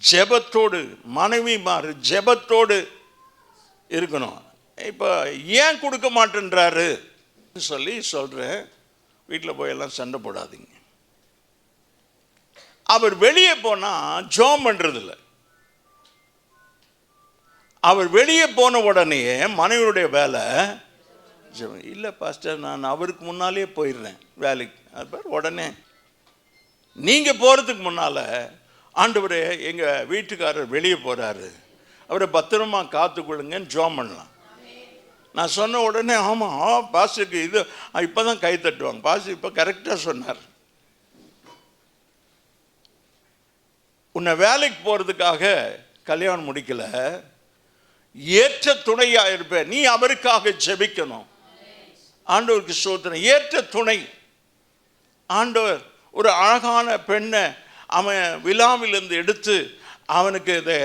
ஜெபத்தோடு, மனைவிமார் ஜெபத்தோடு இருக்கணும். இப்போ ஏன் கொடுக்க மாட்டேன்றாரு சொல்கிறேன். வீட்டில் போய் எல்லாம் சண்டை போடாதீங்க. அவர் வெளியே போனால் ஜெபம் பண்ணுறதில்ல. அவர் வெளியே போன உடனே மனைவியுடைய வேலை ஜெபம். இல்லை பாஸ்டர், நான் அவருக்கு முன்னாலே போயிடுறேன் வேலைக்கு. அது உடனே நீங்கள் போகிறதுக்கு முன்னால், ஆண்டவரே எங்கள் வீட்டுக்காரர் வெளியே போகிறாரு, அவரை பத்திரமா காத்துக்கொள்ளுங்கன்னு ஜெபம் பண்ணலாம். நான் சொன்ன உடனே ஆமாம் பாஸ்டருக்கு இது இப்போ தான் கை தட்டுவாங்க. பாஸ்டர் இப்போ கரெக்டாக சொன்னார். உன்னை வேலைக்கு போகிறதுக்காக கல்யாணம் முடிக்கலை, ஏற்ற துணையாக இருப்பேன், நீ அவருக்காக ஜெபிக்கணும். ஆண்டவருக்கு ஸ்தோத்திரம். ஏற்ற துணை. ஆண்டவர் ஒரு அழகான பெண்ணை அவன் விழாவிலிருந்து எடுத்து அவனுக்கு இதை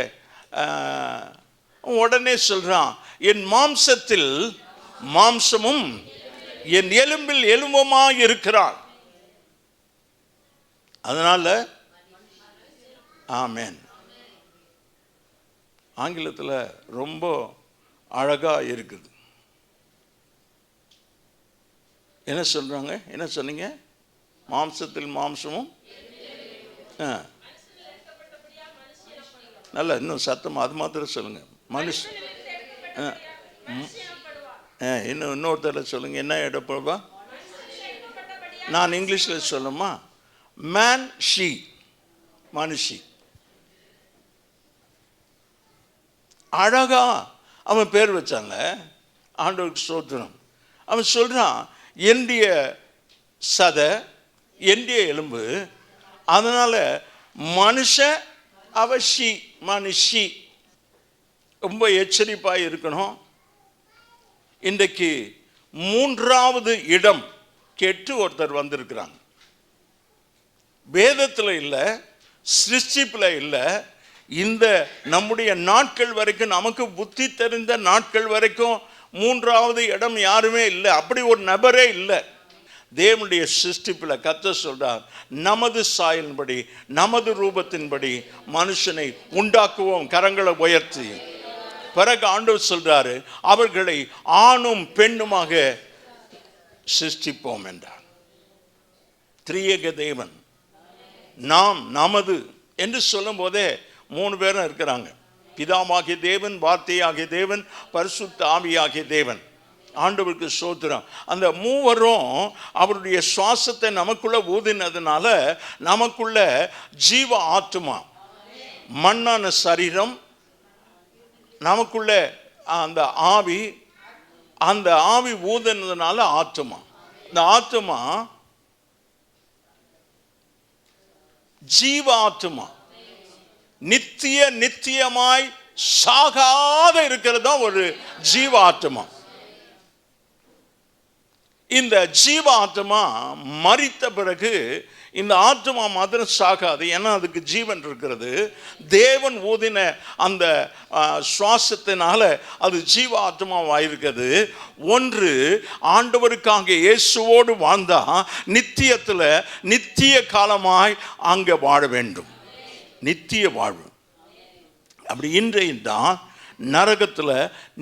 உடனே சொல்கிறான், என் மாம்சத்தில் மாம்சமும் என் எலும்பில் எலும்புமாக இருக்கிறான். அதனால ஆமேன். ஆங்கிலத்தில் ரொம்ப அழகாக இருக்குது. என்ன சொல்கிறாங்க, என்ன சொன்னீங்க? மாம்சத்தில் மாம்சமும் நல்ல இன்னும் சத்தமாக அது மாத்திரம் சொல்லுங்கள். மனுஷன் இன்னொருத்தர சொல்லுங்கள். என்ன இடப்படுவா? நான் இங்கிலீஷில் சொல்லுமா? மேன் ஷீ, மனுஷி. அழகா அவன் பேர் வச்சாங்க. ஆண்டவருக்கு ஸ்தோத்திரம். அவன் சொல்கிறான், என்னுடைய சதை, என்னுடைய எலும்பு, அதனால் மனுஷ அவசி, மனுஷி. ரொம்ப எச்சரிப்பாக இருக்கணும். இன்றைக்கு 3வது இடம் கேட்டு ஒருத்தர் வந்திருக்கிறாங்க. வேதத்தில் இல்லை, சிருஷ்டிப்பில் இல்லை. இந்த நம்முடைய நாட்கள் வரைக்கும், நமக்கு புத்தி தெரிந்த நாட்கள் வரைக்கும் 3வது இடம் யாருமே இல்லை. அப்படி ஒரு நபரே இல்லை. தேவனுடைய சிருஷ்டிப்பில் கர்த்தர் சொல்றார், நமது சாயலின்படி, நமது ரூபத்தின்படி மனுஷனை உண்டாக்குவோம். கரங்களை உயர்த்தி. பிறகு ஆண்டவர் சொல்றாரு, அவர்களை ஆணும் பெண்ணுமாக சிருஷ்டிப்போம் என்றார். திரியேக தேவன் நாம் நமது என்று சொல்லும் போதே 3 பேரும் இருக்கிறாங்க. பிதாவாகிய தேவன், வார்த்தையாகிய தேவன், பரிசுத்த ஆவியாகிய தேவன். ஆண்டவருக்கு ஸ்தோத்திரம். அந்த 3வரும் அவருடைய சுவாசத்தை நமக்குள்ள ஊதினதுனால நமக்குள்ள ஜீவ ஆத்துமா, மண்ணான சரீரம், நமக்குள்ள அந்த ஆவி, அந்த ஆவி ஊதினதுனால ஆத்துமா. இந்த ஆத்துமா ஜீவ ஆத்துமா, நித்தியமாய் சாகாத இருக்கிறது தான் ஒரு ஜீவ ஆத்துமா. இந்த ஜீவ ஆத்மா மரித்த பிறகு இந்த ஆத்மா மாத்திரம் சாகாது, ஏன்னா அதுக்கு ஜீவன் இருக்கிறது. தேவன் ஊதின அந்த சுவாசத்தினால அது ஜீவ ஆத்மாவாயிருக்கிறது. ஒன்று, ஆண்டவருக்காக இயேசுவோடு வாழ்ந்தா நித்தியத்தில் நித்திய காலமாய் அங்கே வாழ வேண்டும், நித்திய வாழ்வு. அப்படி இன்றைய தான் நரகத்தில்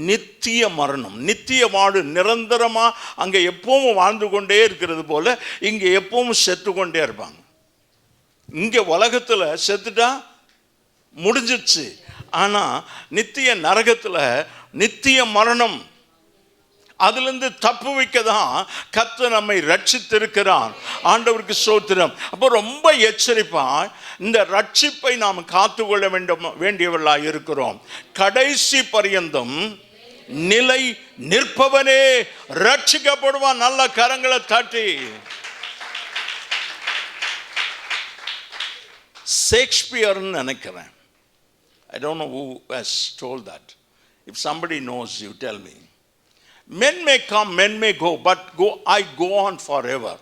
நித்திய மரணம், நித்திய வாழ்வு, நிரந்தரமாக அங்கே எப்பவும் வாழ்ந்து கொண்டே இருக்கிறது போல இங்கே எப்பவும் செத்து கொண்டே இருப்பாங்க. இங்கே உலகத்தில் செத்துட்டா முடிஞ்சிடுச்சு, ஆனால் நித்திய நரகத்தில் நித்திய மரணம், அதிலிருந்து தப்பு வைக்க தான் கர்த்தர் நம்மை ரட்சித்திருக்கிறான். ஆண்டவருக்கு ஸ்தோத்திரம். அப்போ ரொம்ப எச்சரிப்பா இந்த ரட்சிப்பை நாம் காத்துக்கொள்ள வேண்டியவர்களாக இருக்கிறோம். கடைசி பரியந்தம் நிலை நிற்பவனே ரட்சிக்கப்படுவான். நல்ல கரங்களை தட்டி. ஷேக்ஸ்பியர்னு நினைக்கிறேன். I don't know who has told that. If somebody knows, you tell me. Men may come, men may go, but I go on forever.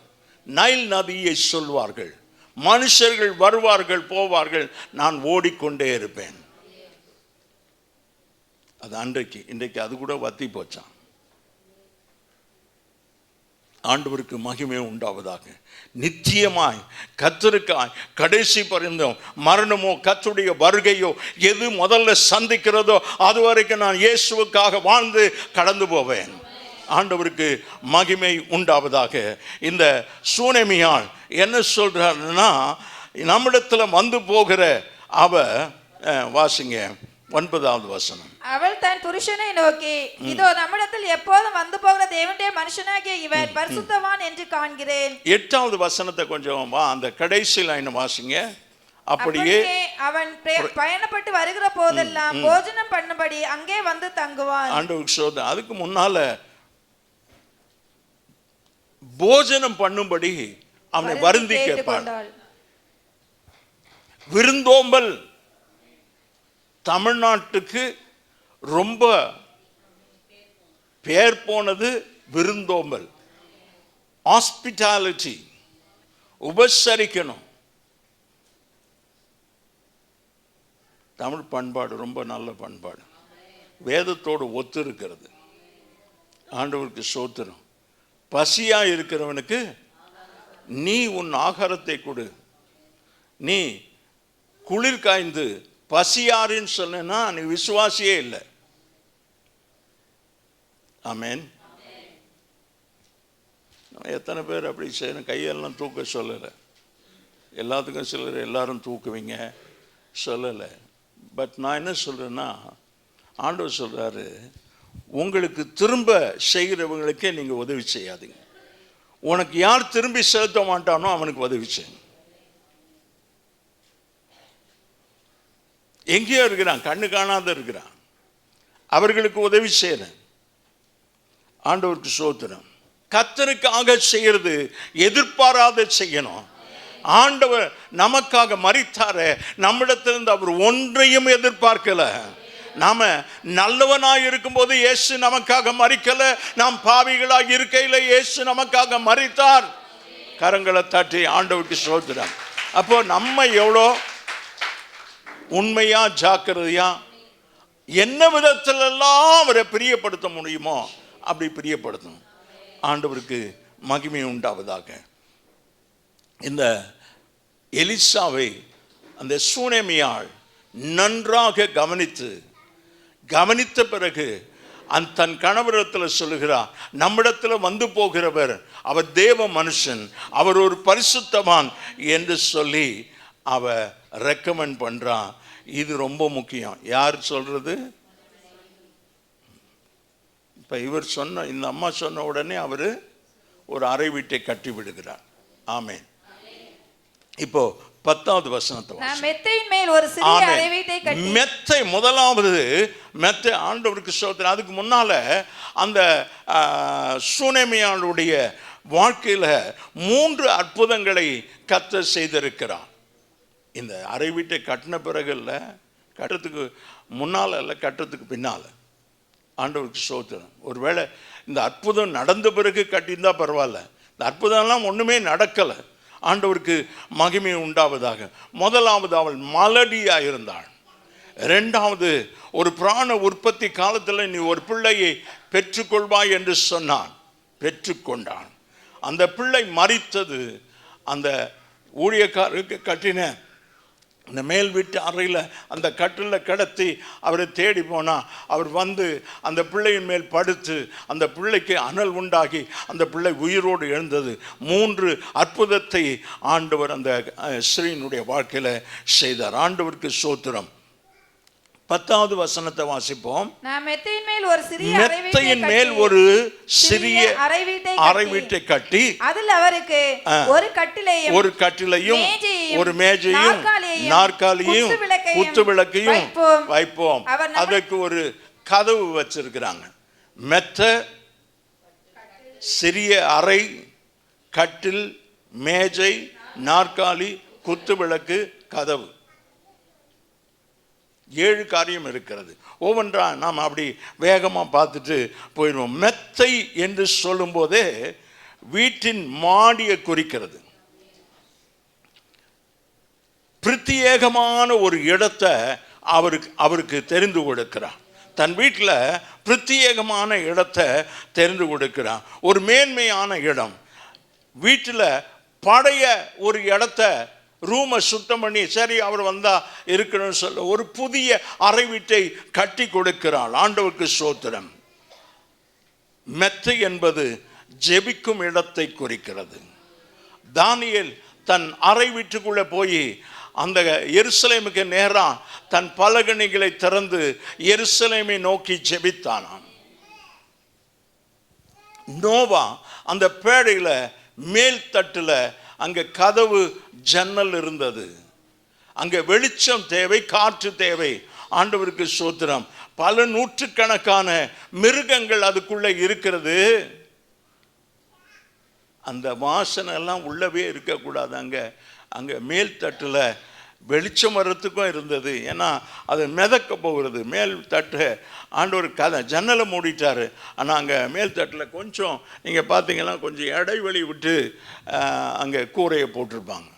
Nile நதியை சொல்வார்கள், மனுஷர்கள் வருவார்கள் போவார்கள், நான் ஓடிக்கொண்டே இருப்பேன். அது அன்றைக்கு, இன்றைக்கு அது கூட வத்தி போச்சான். ஆண்டவருக்கு மகிமை உண்டாவதாக. நித்தியமாய் கர்த்தருக்காய் கடைசி பரிந்தும் மரணமோ கர்த்தருடைய வருகையோ எது முதல்ல சந்திக்கிறதோ அது வரைக்கும் நான் இயேசுவுக்காக வாழ்ந்து கடந்து போவேன். ஆண்டவருக்கு மகிமை உண்டாவதாக. இந்த சூனேமியாள் என்ன சொல்றாருன்னா, நம்மிடத்தில் வந்து போகிற அவ, வாசிங்க 9வது வசனம். அவள் தன் புருஷனை நோக்கி, இதோ நம்மிடத்தில் எப்போதும் வந்து போகிற தேவனுடைய மனுஷனாகிய இவன் பரிசுத்தவான் என்று காண்கிறேன். 8வது வசனத்தை கொஞ்சம் அந்த கடைசி லைன் வாசிங்க. அப்படியே அவன் பயணப்பட்டு வருகிற போதெல்லாம் போஜனம் பண்ணும்படி அங்கே வந்து தங்குவான். ஆண்டவருக்கு சோதனை. அதுக்கு முன்னால போஜனம் பண்ணும்படி அவனை வருந்தி கேட்பான். விருந்தோம்பல் தமிழ்நாட்டுக்கு ரொம்ப பேர் போனது விருந்தோம்பல், ஹாஸ்பிட்டாலிட்டி, உபசரிக்கணும். தமிழ் பண்பாடு ரொம்ப நல்ல பண்பாடு, வேதத்தோடு ஒத்து இருக்கிறது. ஆண்டவருக்கு ஸ்தோத்திரம். பசியா இருக்கிறவனுக்கு நீ உன் ஆகாரத்தை கொடு. நீ குளிர் காய்ந்து பசியாருன்னு சொன்னா நீ விசுவாசியே இல்லை. ஆமென். எத்தனை பேர் அப்படி செய்யணும்? கையெல்லாம் தூக்க சொல்லலை, எல்லாத்துக்கும் சிலர் எல்லாரும் தூக்குவீங்க சொல்லலை. பட் நான் என்ன சொல்றேன்னா, ஆண்டவர் சொல்றாரு, உங்களுக்கு திரும்ப செய்கிறவங்களுக்கே நீங்க உதவி செய்யாதீங்க. உனக்கு யார் திரும்பி செலுத்த மாட்டானோ அவனுக்கு உதவி செய்யணும். எங்கேயோ இருக்கிறான், கண்ணு காணாத இருக்கிறான், அவர்களுக்கு உதவி செய்யறேன். ஆண்டவருக்கு ஸ்தோத்திரம். கர்த்தருக்காக செய்யறது எதிர்பாராத செய்யணும். ஆண்டவர் நமக்காக மரித்தாரே, நம்மிடத்திலிருந்து அவர் ஒன்றையும் எதிர்பார்க்கல. நாம நல்லவனாய் இருக்கும்போது இயேசு நமக்காக மரிக்கல, நாம் பாவிகளாய் இருக்கையில் இயேசு நமக்காக மரித்தார். கரங்களை தட்டி ஆண்டவருக்கு ஸ்தோத்திரம். அப்போ நம்ம எவ்வளோ உண்மையா ஜாக்கிரதையா என்ன விதத்திலெல்லாம் அவரை பிரியப்படுத்த முடியுமோ அப்படி பிரியப்படுத்தணும். ஆண்டவருக்கு மகிமை உண்டாவதாக. இந்த எலிசாவை அந்த சூனேமியாள் நன்றாக கவனித்த பிறகு தன் கணவரிடத்தில் சொல்லுகிறார், நம்மிடத்தில் வந்து போகிறவர் அவர் தேவ மனுஷன், அவர் ஒரு பரிசுத்தவான் என்று சொல்லி அவ ரெக்கமெண்ட் பண்றான். இது ரொம்ப முக்கியம். யார் சொல்றது? இப்ப இவர் சொன்ன, இந்த அம்மா சொன்ன உடனே அவரு ஒரு அறை வீட்டை கட்டி விடுகிறார். ஆமென். இப்போ 10வது வசனத்தை மெத்தையின் மேல் ஒரு சிறிய அறை வீட்டை கட்டி, மெத்தை முதலாவது மெத்தை. ஆண்டவருக்கு ஸ்தோத்திரம். அதுக்கு முன்னால அந்த சூனேமியாளுடைய வாழ்க்கையில 3 அற்புதங்களை கர்த்தர் செய்திருக்கிறார். இந்த அறை வீட்டை கட்டின பிறகு இல்லை, கட்டுறதுக்கு முன்னால் இல்லை, கட்டுறதுக்கு பின்னால் ஆண்டவருக்கு ஸ்தோத்திரம். ஒருவேளை இந்த அற்புதம் நடந்த பிறகு கட்டியிருந்தா பரவாயில்ல. இந்த அற்புதம்லாம் ஒன்றுமே நடக்கலை. ஆண்டவருக்கு மகிமை உண்டாவதாக. முதலாவது அவள் மலடியாக இருந்தாள். ரெண்டாவது, ஒரு பிராண உற்பத்தி காலத்தில் நீ ஒரு பிள்ளையை பெற்றுக்கொள்வாய் என்று சொன்னான். பெற்றுக்கொண்டான். அந்த பிள்ளை மரித்தது. அந்த ஊழியக்காரருக்கு கட்டின அந்த மேல் வீட்டு அறையில் அந்த கட்டிலில் கிடத்தி அவரை தேடி போனால் அவர் வந்து அந்த பிள்ளையின் மேல் படுத்து அந்த பிள்ளைக்கு அனல் உண்டாகி அந்த பிள்ளை உயிரோடு எழுந்தது. 3 அற்புதத்தை ஆண்டவர் அந்த ஸ்ரீனுடைய வாழ்க்கையில் செய்தார். ஆண்டவருக்கு ஸ்தோத்திரம். 10வது வசனத்தை வாசிப்போம். நான் மெத்தையின் மேல் ஒரு சிறிய அறை வீட்டை கட்டி அதில் அவருக்கு ஒரு கட்டிலையும் ஒரு மேஜையும் நாற்காலியும் குத்து விளக்கையும் வைப்போம். அதற்கு ஒரு கதவு வச்சிருக்கிறாங்க. மெத்த, சிறிய அறை, கட்டில், மேஜை, நாற்காலி, குத்து விளக்கு, கதவு. 7 காரியம் இருக்கிறது. ஒவ்வொன்றா நாம் அப்படி வேகமாக பார்த்துட்டு போயிடுவோம். மெத்தை என்று சொல்லும் போதே வீட்டின் மாடியை குறிக்கிறது. பிரத்யேகமான ஒரு இடத்தை அவருக்கு தெரிந்து கொடுக்கிறார். தன் வீட்டில் பிரத்யேகமான இடத்தை தெரிந்து கொடுக்கிறார். ஒரு மேன்மையான இடம். வீட்டில் பழைய ஒரு இடத்த ரூமை சுத்தம் பண்ணி சரி அவர் வந்தா இருக்கணும்னு சொல்ல ஒரு புதிய அறை வீட்டை கட்டி கொடுக்கிறாள். ஆண்டவருக்கு ஸ்தோத்திரம். மெத்தை என்பது ஜெபிக்கும் இடத்தை குறிக்கிறது. தானியேல் தன் அறை வீட்டுக்குள்ளே போய் அந்த எருசலேமுக்கு நேராக தன் பலகணிகளை திறந்து எருசலேமை நோக்கி ஜெபித்தானாம். நோவா அந்த பேடையில் மேல் தட்டில் அங்கே கதவு ஜன்னல் இருந்தது. அங்கே வெளிச்சம் தேவை, காற்று தேவை. ஆண்டவருக்கு ஸ்தோத்திரம். பல நூற்றுக்கணக்கான மிருகங்கள் அதுக்குள்ளே இருக்கிறது. அந்த வாசனை எல்லாம் உள்ளவே இருக்கக்கூடாது. அங்கே மேல் தட்டில் வெளிச்சம் வர்றதுக்கும் இருந்தது. ஏன்னா அது மிதக்க போகிறது. மேல் தட்டு ஆண்டவர் ஜன்னலை மூடிட்டார். ஆனால் அங்கே மேல் தட்டில் கொஞ்சம் நீங்கள் பார்த்தீங்கன்னா கொஞ்சம் இடைவெளி விட்டு அங்கே கூரையை போட்டிருப்பாங்க.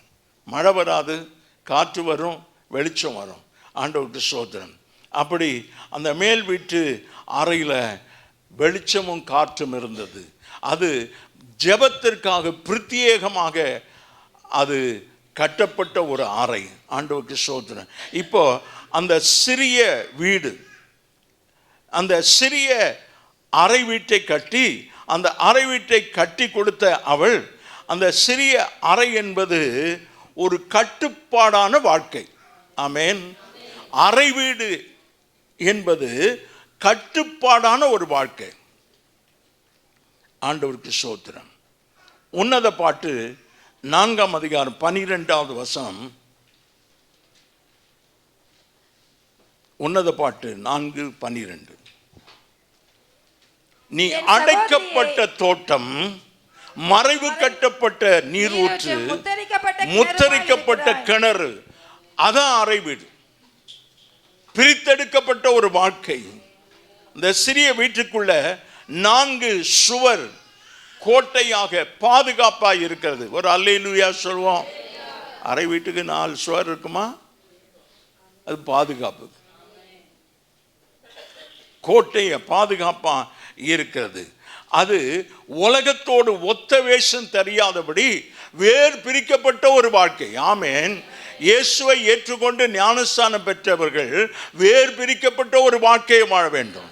மழை வராது, காற்று வரும், வெளிச்சம் வரும். ஆண்டவருக்கு ஸ்தோத்திரம். அப்படி அந்த மேல் வீட்டு அறையில் வெளிச்சமும் காற்றும் இருந்தது. அது ஜெபத்திற்காக பிரத்யேகமாக அது கட்டப்பட்ட ஒரு அறை. ஆண்டவருக்கு ஸ்தோத்திரம். இப்போ அந்த சிறிய வீடு, அந்த சிறிய அறை வீட்டை கட்டி அந்த அறை வீட்டை கட்டி கொடுத்த அவள், அந்த சிறிய அறை என்பது ஒரு கட்டுப்பாடான வாழ்க்கை. ஆமென். அறை வீடு என்பது கட்டுப்பாடான ஒரு வாழ்க்கை. ஆண்டவருக்கு ஸ்தோத்திரம். உன்னத பாட்டு 4ஆம் அதிகாரம் 12வது வசனம். உன்னத பாட்டு 4:12. நீ அடைக்கப்பட்ட தோட்டம், மறைவு கட்டப்பட்ட நீரூற்று, முத்தரிக்கப்பட்ட கிணறு. அதான் அறை வீடு. பிரித்தெடுக்கப்பட்ட ஒரு வாழ்க்கை. இந்த சிறிய வீட்டுக்குள்ள 4 சுவர் கோட்டையாக பாதுகாப்பாக இருக்கிறது. ஒரு அல்லேலூயா சொல்வோம். அறை வீட்டுக்கு 4 சுவர் இருக்குமா? அது பாதுகாப்பு. கோட்டைய பாதுகாப்பா இருக்கிறது. அது உலகத்தோடு ஒத்த வேஷம் தெரியாதபடி வேறு பிரிக்கப்பட்ட ஒரு வாழ்க்கை. ஆமென். இயேசுவை ஏற்றுக்கொண்டு ஞானஸ்தானம் பெற்றவர்கள் வேறு பிரிக்கப்பட்ட ஒரு வாழ்க்கையை வாழ வேண்டும்.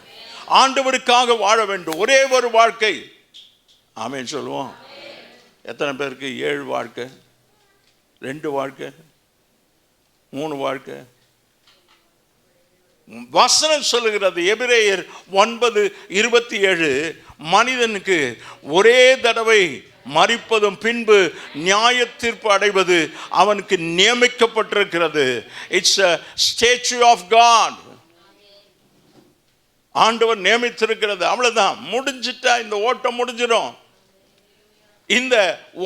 ஆண்டவருக்காக வாழ வேண்டும். ஒரே ஒரு வாழ்க்கை. ஆமென் சொல்லுவோம். எத்தனை பேருக்கு 7 வாழ்க்கை, 2 வாழ்க்கை, 3 வாழ்க்கை? வசனம் சொல்லுகிறது எபிரேயர் 9:27, மனிதனுக்கு ஒரே தடவை மரிப்பதும் பின்பு நியாய தீர்ப்பு அடைவது அவனுக்கு நியமிக்கப்பட்டிருக்கிறது. It's a statue of God. ஆண்டவர் நியமித்திருக்கிறது. அவ்வளவுதான், முடிஞ்சிட்டா இந்த ஓட்டம் முடிஞ்சிடும். இந்த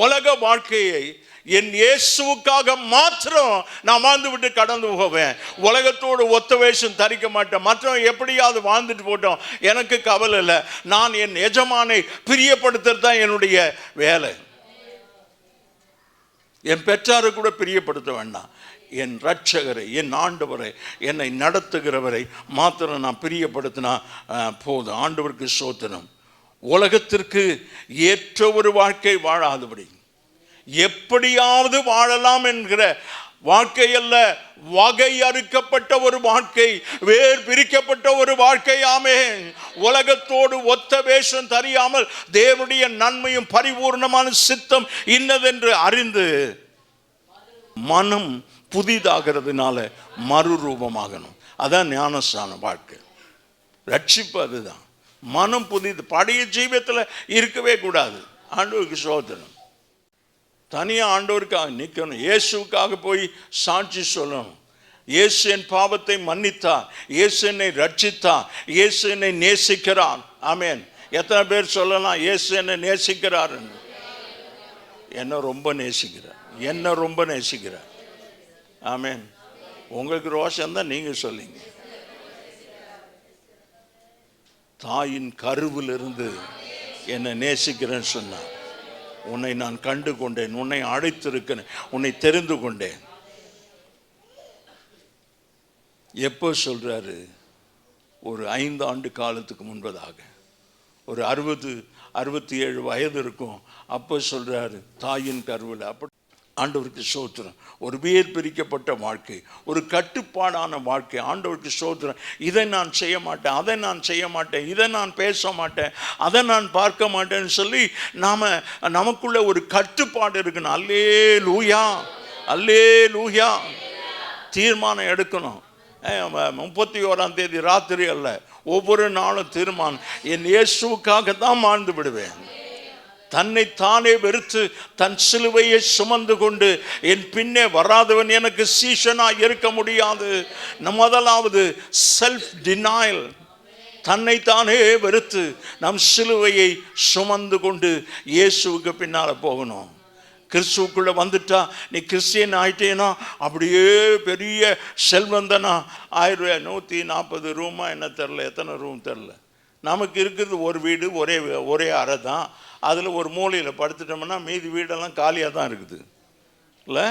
உலக வாழ்க்கையை என் இயேசுவுக்காக மாத்திரம் நான் வாழ்ந்து விட்டு கடந்து போவேன். உலகத்தோடு ஒத்த வேஷம் தரிக்க மாட்டேன். மற்றவன் எப்படியாவது வாழ்ந்துட்டு போட்டோம், எனக்கு கவலை இல்லை. நான் என் எஜமானை பிரியப்படுத்துறது தான் என்னுடைய வேலை. என் பெற்றாரை கூட பிரியப்படுத்த வேண்டாம். என் இரட்சகரை, என் ஆண்டவரை, என்னை நடத்துகிறவரை மாத்திரம் நான் பிரியப்படுத்தினா போதும். ஆண்டவருக்கு ஸ்தோத்திரம். உலகத்திற்கு ஏற்ற ஒரு வாழ்க்கை வாழாதபடி, எப்படியாவது வாழலாம் என்கிற வாழ்க்கை அல்ல, வகையறுக்கப்பட்ட ஒரு வாழ்க்கை, வேர் பிரிக்கப்பட்ட ஒரு வாழ்க்கையாமே. உலகத்தோடு ஒத்த வேஷம் தெரியாமல் தேவனுடைய நன்மையும் பரிபூர்ணமான சித்தம் இன்னதென்று அறிந்து மனம் புதிதாகிறதுனால மறுரூபமாகணும். அதான் ஞானஸ்தான வாழ்க்கை, ரட்சிப்பு. அதுதான் மனம் புதிது. பழைய ஜீவியத்தில் இருக்கவே கூடாது. ஆண்டவருக்கு ஸ்தோத்திரம். தனியாக ஆண்டவருக்காக நிற்கணும். இயேசுக்காக போய் சாட்சி சொல்லணும். இயேசு என் பாவத்தை மன்னித்தார், இயேசு என்னை ரட்சித்தார், இயேசு என்னை நேசிக்கிறார். ஆமென். எத்தனை பேர் சொல்லலாம் இயேசு என்னை நேசிக்கிறார்? என்ன ரொம்ப நேசிக்கிறார், என்ன ரொம்ப நேசிக்கிறார். ஆமென். உங்களுக்கு ரோஷம் தான் நீங்கள் சொல்லிங்க. தாயின் கருவிலிருந்து என்னை நேசிக்கிறேன்னு சொன்னார். உன்னை நான் கண்டு கொண்டேன், உன்னை அழைத்திருக்கிறேன், உன்னை தெரிந்து கொண்டேன். எப்போ சொல்றாரு? ஒரு 5 ஆண்டு காலத்துக்கு முன்பதாக, ஒரு 60-67 வயது இருக்கும். அப்போ சொல்றாரு, தாயின் கருவில். அப்போ ஆண்டவருக்கு ஸ்தோத்திரம். ஒரு வேர் பிரிக்கப்பட்ட வாழ்க்கை, ஒரு கட்டுப்பாடான வாழ்க்கை. ஆண்டவருக்கு ஸ்தோத்திரம். இதை நான் செய்ய மாட்டேன், அதை நான் செய்ய மாட்டேன், இதை நான் பேச மாட்டேன், அதை நான் பார்க்க மாட்டேன்னு சொல்லி நமக்குள்ள ஒரு கட்டுப்பாடு இருக்கணும். அல்லேலூயா, அல்லேலூயா. தீர்மானம் எடுக்கணும். 31ஆம் தேதி ராத்திரி அல்ல, ஒவ்வொரு நாளும் தீர்மானம். என் இயேசுவுக்காக தான் வாழ்ந்து விடுவேன். தன்னை தானே வெறுத்து தன் சிலுவையை சுமந்து கொண்டு என் பின்னே வராதவன் எனக்கு சீஷனா இருக்க முடியாது. முதலாவது செல்ஃப் டினாயல். தன்னை தானே வெறுத்து நம் சிலுவையை சுமந்து கொண்டு இயேசுவுக்கு பின்னால் போகணும். கிறிஸ்துவுக்குள்ளே வந்துட்டா நீ கிறிஸ்டியன் ஆயிட்டேனா அப்படியே பெரிய செல்வந்தனா ஆயிடுவேன். 140 ரூமா என்ன தெரில, எத்தனை ரூம் தெரில. நமக்கு இருக்கிறது ஒரு வீடு, ஒரே அறை தான். அதில் ஒரு மூலையில் படுத்துட்டோம்னா மீதி வீடெல்லாம் காலியாக தான் இருக்குது இல்லை?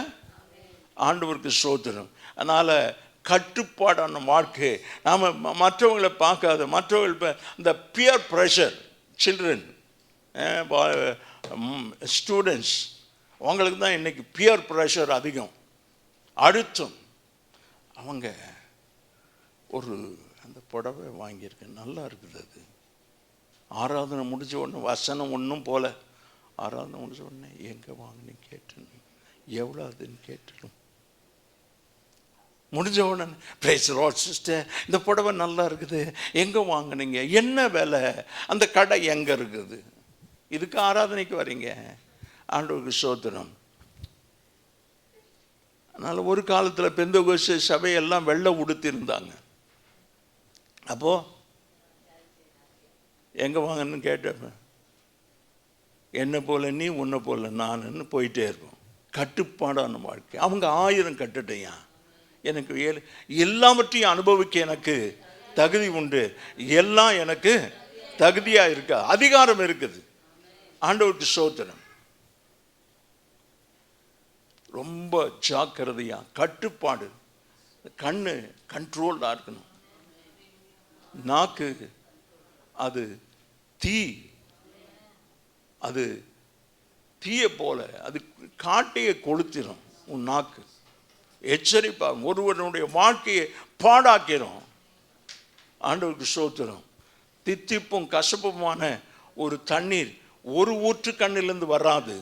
ஆண்டவருக்கு ஸ்தோத்திரம். அதனால் கட்டுப்பாடான வாழ்க்கை. நாம் மற்றவங்களை பார்க்காத, மற்றவர்கள் இப்போ இந்த பியர் ப்ரெஷர், சில்ட்ரன், ஸ்டூடெண்ட்ஸ், அவங்களுக்கு தான் இன்றைக்கி பியர் ப்ரெஷர் அதிகம், அழுத்தம். அவங்க ஒரு அந்த புடவை வாங்கியிருக்கேன், நல்லா இருக்குது. அது ஆராதனை முடிஞ்ச உடனே வசனம் ஒன்றும் போல, ஆராதனை முடிஞ்ச உடனே எங்கே வாங்கினேன்னு கேட்டணும், எவ்வளோ அதுன்னு கேட்டணும். முடிஞ்ச உடனே பிரைஸ் தி லார்ட் சிஸ்டர், இந்த புடவை நல்லா இருக்குது, எங்கே வாங்கினீங்க, என்ன விலை, அந்த கடை எங்கே இருக்குது? இதுக்கு ஆராதனைக்கு வரீங்க? ஆண்டவருக்கு ஸ்தோத்திரம். அதனால் ஒரு காலத்தில் பெந்தெகோஸ்தே சபையெல்லாம் வெள்ளை உடுத்திருந்தாங்க. அப்போது எங்கே வாங்கன்னு கேட்டப்ப, என்னை போல நீ, உன்னை போல நானுன்னு போயிட்டே இருப்போம். கட்டுப்பாடான வாழ்க்கை. அவங்க 1000 கட்டுட்டையா, எனக்கு எல்லாவற்றையும் அனுபவிக்க எனக்கு தகுதி உண்டு, எல்லாம் எனக்கு தகுதியாக இருக்கா, அதிகாரம் இருக்குது. ஆண்டவருக்கு ஸ்தோத்திரம். ரொம்ப ஜாக்கிரதையா, கட்டுப்பாடு. கண்ணு கண்ட்ரோல்டாக இருக்கணும். நாக்கு அது அது தீய போல, அது காட்டையை கொளுத்திடும். உன் நாக்கு எச்சரிப்பாக ஒருவனுடைய வாழ்க்கையை பாடாக்கிறோம். ஆண்டவருக்கு ஸ்தோத்திரம். தித்திப்பும் கசப்புமான ஒரு தண்ணீர் ஒரு ஊற்று கண்ணிலிருந்து வராது.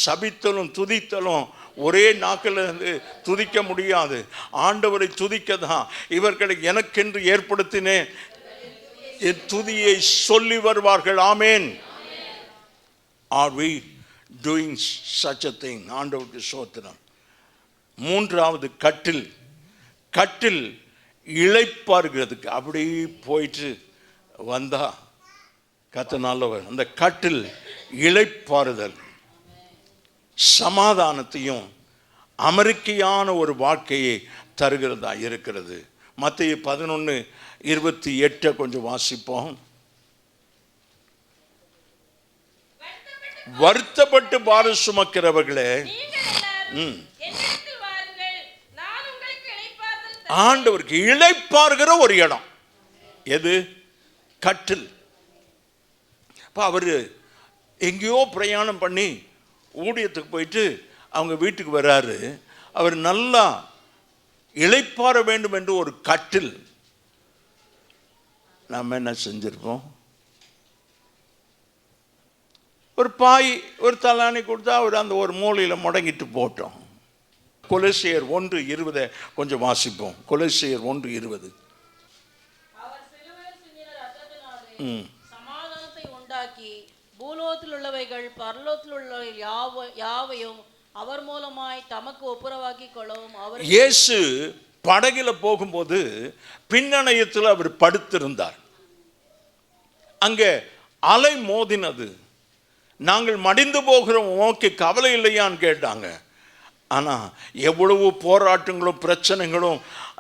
சபித்தலும் துதித்தலும் ஒரே நாக்கில் இருந்து துதிக்க முடியாது. ஆண்டவரை துதிக்க தான் இவர்களை எனக்கென்று ஏற்படுத்தினேன், என் துதியை சொல்லி வருவார்கள். ஆமேன். Are we doing such a thing? ஆண்டவருக்கு ஸ்தோத்திரம். 3வது கட்டில் இளைப்பாறுகிறதுக்கு அப்படி போயிட்டு வந்தா கர்த்தர் நல்லவர். அந்த கட்டில் இளைப்பாறுதல். சமாதானத்தையும் அமெரிக்கையான ஒரு வாழ்க்கையை தருகிறதா இருக்கிறது. மத்தேயு 11:28 கொஞ்சம் வாசிப்போம். வருத்தப்பட்டு பாரம் சுமக்கிறவர்களே, ஆண்டவருக்கு இளைப்பாறுகிற ஒரு இடம் எது? கட்டில். அப்ப அவரு எங்கேயோ பிரயாணம் பண்ணி ஊழியத்துக்கு போயிட்டு அவங்க வீட்டுக்கு வர்றாரு. அவர் நல்லா இளைப்பாற வேண்டும் என்று ஒரு கட்டில். நாம் என்ன செஞ்சிருப்போம்? ஒரு பாய், ஒரு தலானி கொடுத்தா அவர் அந்த ஒரு மூலையில் முடங்கிட்டு போட்டோம். கொலோசியர் 1:20 கொஞ்சம் வாசிப்போம். கொலோசியர் 1:20. சமாதானத்தை உண்டாக்கி பூலோகத்தில் உள்ளவைகள் பரலோகத்தில் உள்ளவைகள் யாவையும் அவர் மூலமாய் தமக்கு ஒப்புரவாக்கி கொள்ளவும். அவர் இயேசு படகில போகும்போது பின்னணையத்தில் அவர் படுத்திருந்தார். அங்கே அலை மோதினது. நாங்கள் மடிந்து போகிறோம், ஓகே, கவலை இல்லையான்னு கேட்டாங்க. ஆனால் எவ்வளவு போராட்டங்களும் பிரச்சனைகளும்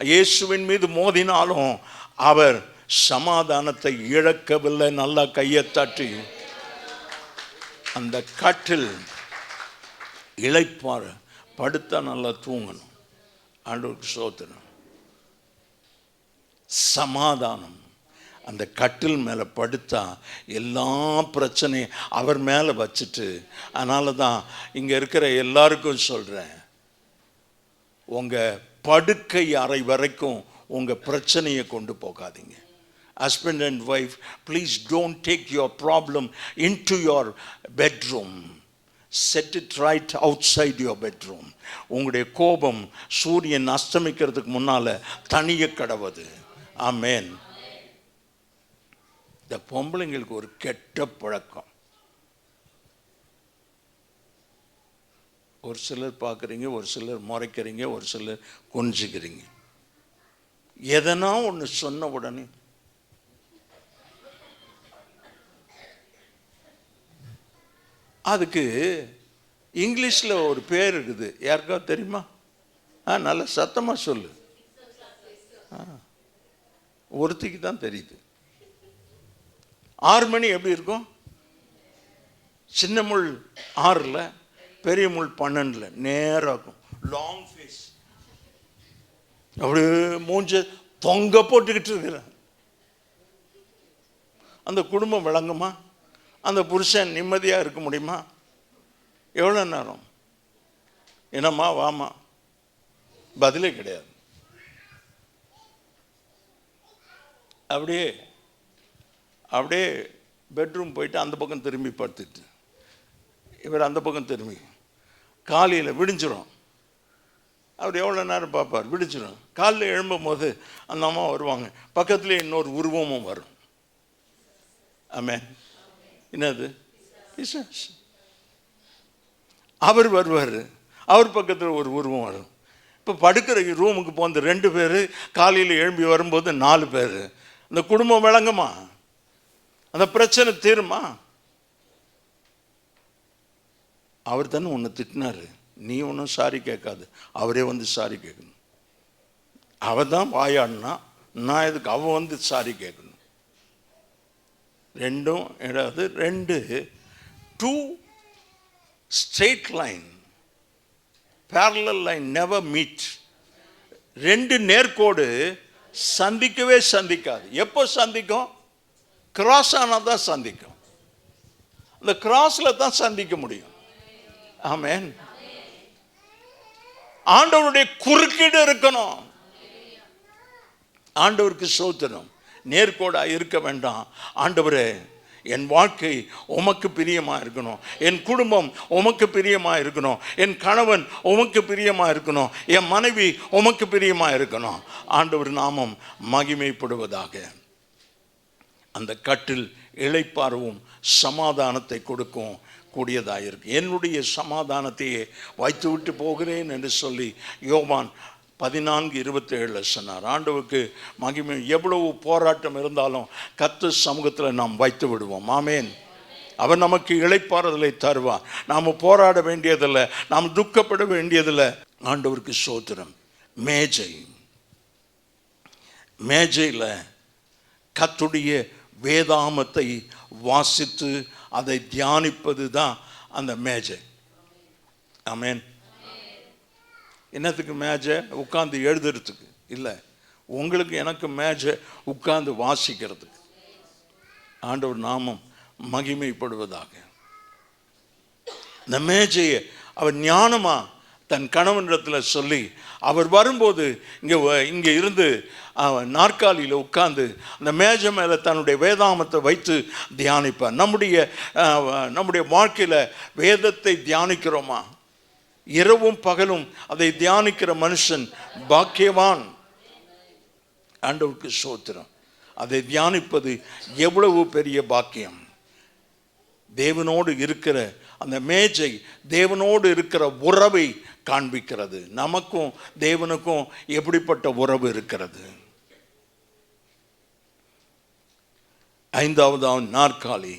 இயேசுவின் மீது மோதினாலும் அவர் சமாதானத்தை இழக்கவில்லை. நல்லா கையை தட்டி அந்த கட்டில் இளைப்பாற படுத்தா நல்லா தூங்கணும். ஆண்டவருக்கு ஸ்தோத்திரம். சமாதானம் அந்த கட்டில் மேலே படுத்தா எல்லா பிரச்சனையும் அவர் மேலே வச்சுட்டு. அதனால தான் இங்கே இருக்கிற எல்லாருக்கும் சொல்கிறேன், உங்கள் படுக்கை அறை வரைக்கும் உங்கள் பிரச்சனையை கொண்டு போகாதீங்க. Husband and wife, please don't take your problem into your bedroom. Set it right outside your bedroom. உங்களுடைய கோபம் சூரியன் அஸ்தமிக்கிறதுக்கு முன்னால் தனிய கடவுது. ஆமென். இந்த பொம்பளைங்களுக்கு ஒரு கெட்ட பழக்கம். ஒரு சிலர் பார்க்குறீங்க, ஒரு சிலர் முறைக்கிறீங்க, ஒரு சிலர் கொஞ்சிக்கிறீங்க. எதனா ஒன்று சொன்ன உடனே அதுக்கு இங்கிலீஷில் ஒரு பேர் இருக்குது. யாருக்கா தெரியுமா? நல்ல சத்தமாக சொல்லு. ஒருத்திக்கு தான் தெரியுது. 6 மணி எப்படி இருக்கும்? சின்ன முள் 6ல், பெரிய முள் 12ல் நேராக இருக்கும். லாங் ஃபேஸ், அப்படியே மூஞ்ச தொங்க போட்டுக்கிட்டு இருக்கிற அந்த குடும்பம் விளங்குமா? அந்த புருஷன் நிம்மதியாக இருக்க முடியுமா? எவ்வளோ நேரம்? என்னம்மா வாமா, பதிலே கிடையாது. அப்படியே அப்படியே பெட்ரூம் போயிட்டு அந்த பக்கம் திரும்பி படுத்துட்டு இவர் அந்த பக்கம் திரும்பி காலையில் விடிஞ்சிடும். அவர் எவ்வளோ நேரம் பார்ப்பார்? விடிஞ்சிடும். காலையில் எழும்பும் போது அந்த அம்மா வருவாங்க, பக்கத்துலேயே இன்னொரு உருவமும் வரும். ஆமென். என்னது? பிசாசு. அவர் வருவார், அவர் பக்கத்தில் ஒரு உருவம் வரும். இப்போ படுக்கிற ரூமுக்கு போந்த 2 பேர் காலையில் எழும்பி வரும்போது 4 பேர். இந்த குடும்பம் விளங்குமா? அந்த பிரச்சனை தீருமா? அவர் தானே உன்னை திட்டினாரு, நீ ஒன்றும் சாரி கேட்காது, அவரே வந்து சாரி கேட்கணும். அவன் தான் வாயாடினா, நான் எதுக்கு அவன் வந்து சாரி கேட்கணும்? ரெண்டும் இடாது. 2 straight line, parallel line never meet. 2 நேர்கோடு சந்திக்கவே சந்திக்காது. எப்போ சந்திக்கும்? கிராஸ் ஆனால் தான் சந்திக்கும். அந்த கிராஸில் தான் சந்திக்க முடியும். ஆமென். ஆண்டவருடைய குறுக்கீடு இருக்கணும். ஆண்டவருக்கு ஸ்தோத்திரம். நேர்கோடாக இருக்க வேண்டாம். ஆண்டவரே, என் வாழ்க்கை உமக்கு பிரியமாக இருக்கணும், என் குடும்பம் உமக்கு பிரியமாக இருக்கணும், என் கணவன் உமக்கு பிரியமாக இருக்கணும், என் மனைவி உமக்கு பிரியமாக இருக்கணும். ஆண்டவர் நாமம் மகிமைப்படுவதாக. அந்த கட்டில் இளைப்பாறவும் சமாதானத்தை கொடுக்கும் கூடியதாக இருக்கு. என்னுடைய சமாதானத்தையே வைத்து விட்டு போகிறேன் என்று சொல்லி யோவான் 14:27 சொன்னார். ஆண்டவருக்கு மகிமை. எவ்வளவு போராட்டம் இருந்தாலும் கர்த்தர் சமூகத்தில் நாம் வைத்து விடுவோம். ஆமென். அவர் நமக்கு இளைப்பாறுதலை தருவார். நாம் போராட வேண்டியதில்லை, நாம் துக்கப்பட வேண்டியதில்லை. ஆண்டவருக்கு ஸ்தோத்திரம். மேஜையில் கர்த்தருடைய வேதாமத்தை வாசித்து அதை தியானிப்பது தான் அந்த மேஜை. ஆமென். என்னத்துக்கு மேஜை? உட்கார்ந்து எழுதுறதுக்கு இல்லை, உங்களுக்கு எனக்கு மேஜை உட்கார்ந்து வாசிக்கிறதுக்கு. ஆண்டவர் நாமம் மகிமைப்படுவதாக. இந்த மேஜையை அவர் ஞானமா தன் கணவனிடத்தில் சொல்லி, அவர் வரும்போது இங்கே இருந்து நாற்காலியில் உட்கார்ந்து அந்த மேஜை மேலே தன்னுடைய வேதாமத்தை வைத்து தியானிப்பார். நம்முடைய வாழ்க்கையில் வேதத்தை தியானிக்கிறோமா? இரவும் பகலும் அதை தியானிக்கிற மனுஷன் பாக்கியவான். ஆண்டவருக்கு ஸ்தோத்திரம். அதை தியானிப்பது எவ்வளவு பெரிய பாக்கியம். தேவனோடு இருக்கிற அந்த மேஜை தேவனோடு இருக்கிற உறவை காண்பிக்கிறது. நமக்கும் தேவனுக்கும் எப்படிப்பட்ட உறவு இருக்கிறது? ஐந்தாவது நாற்காலி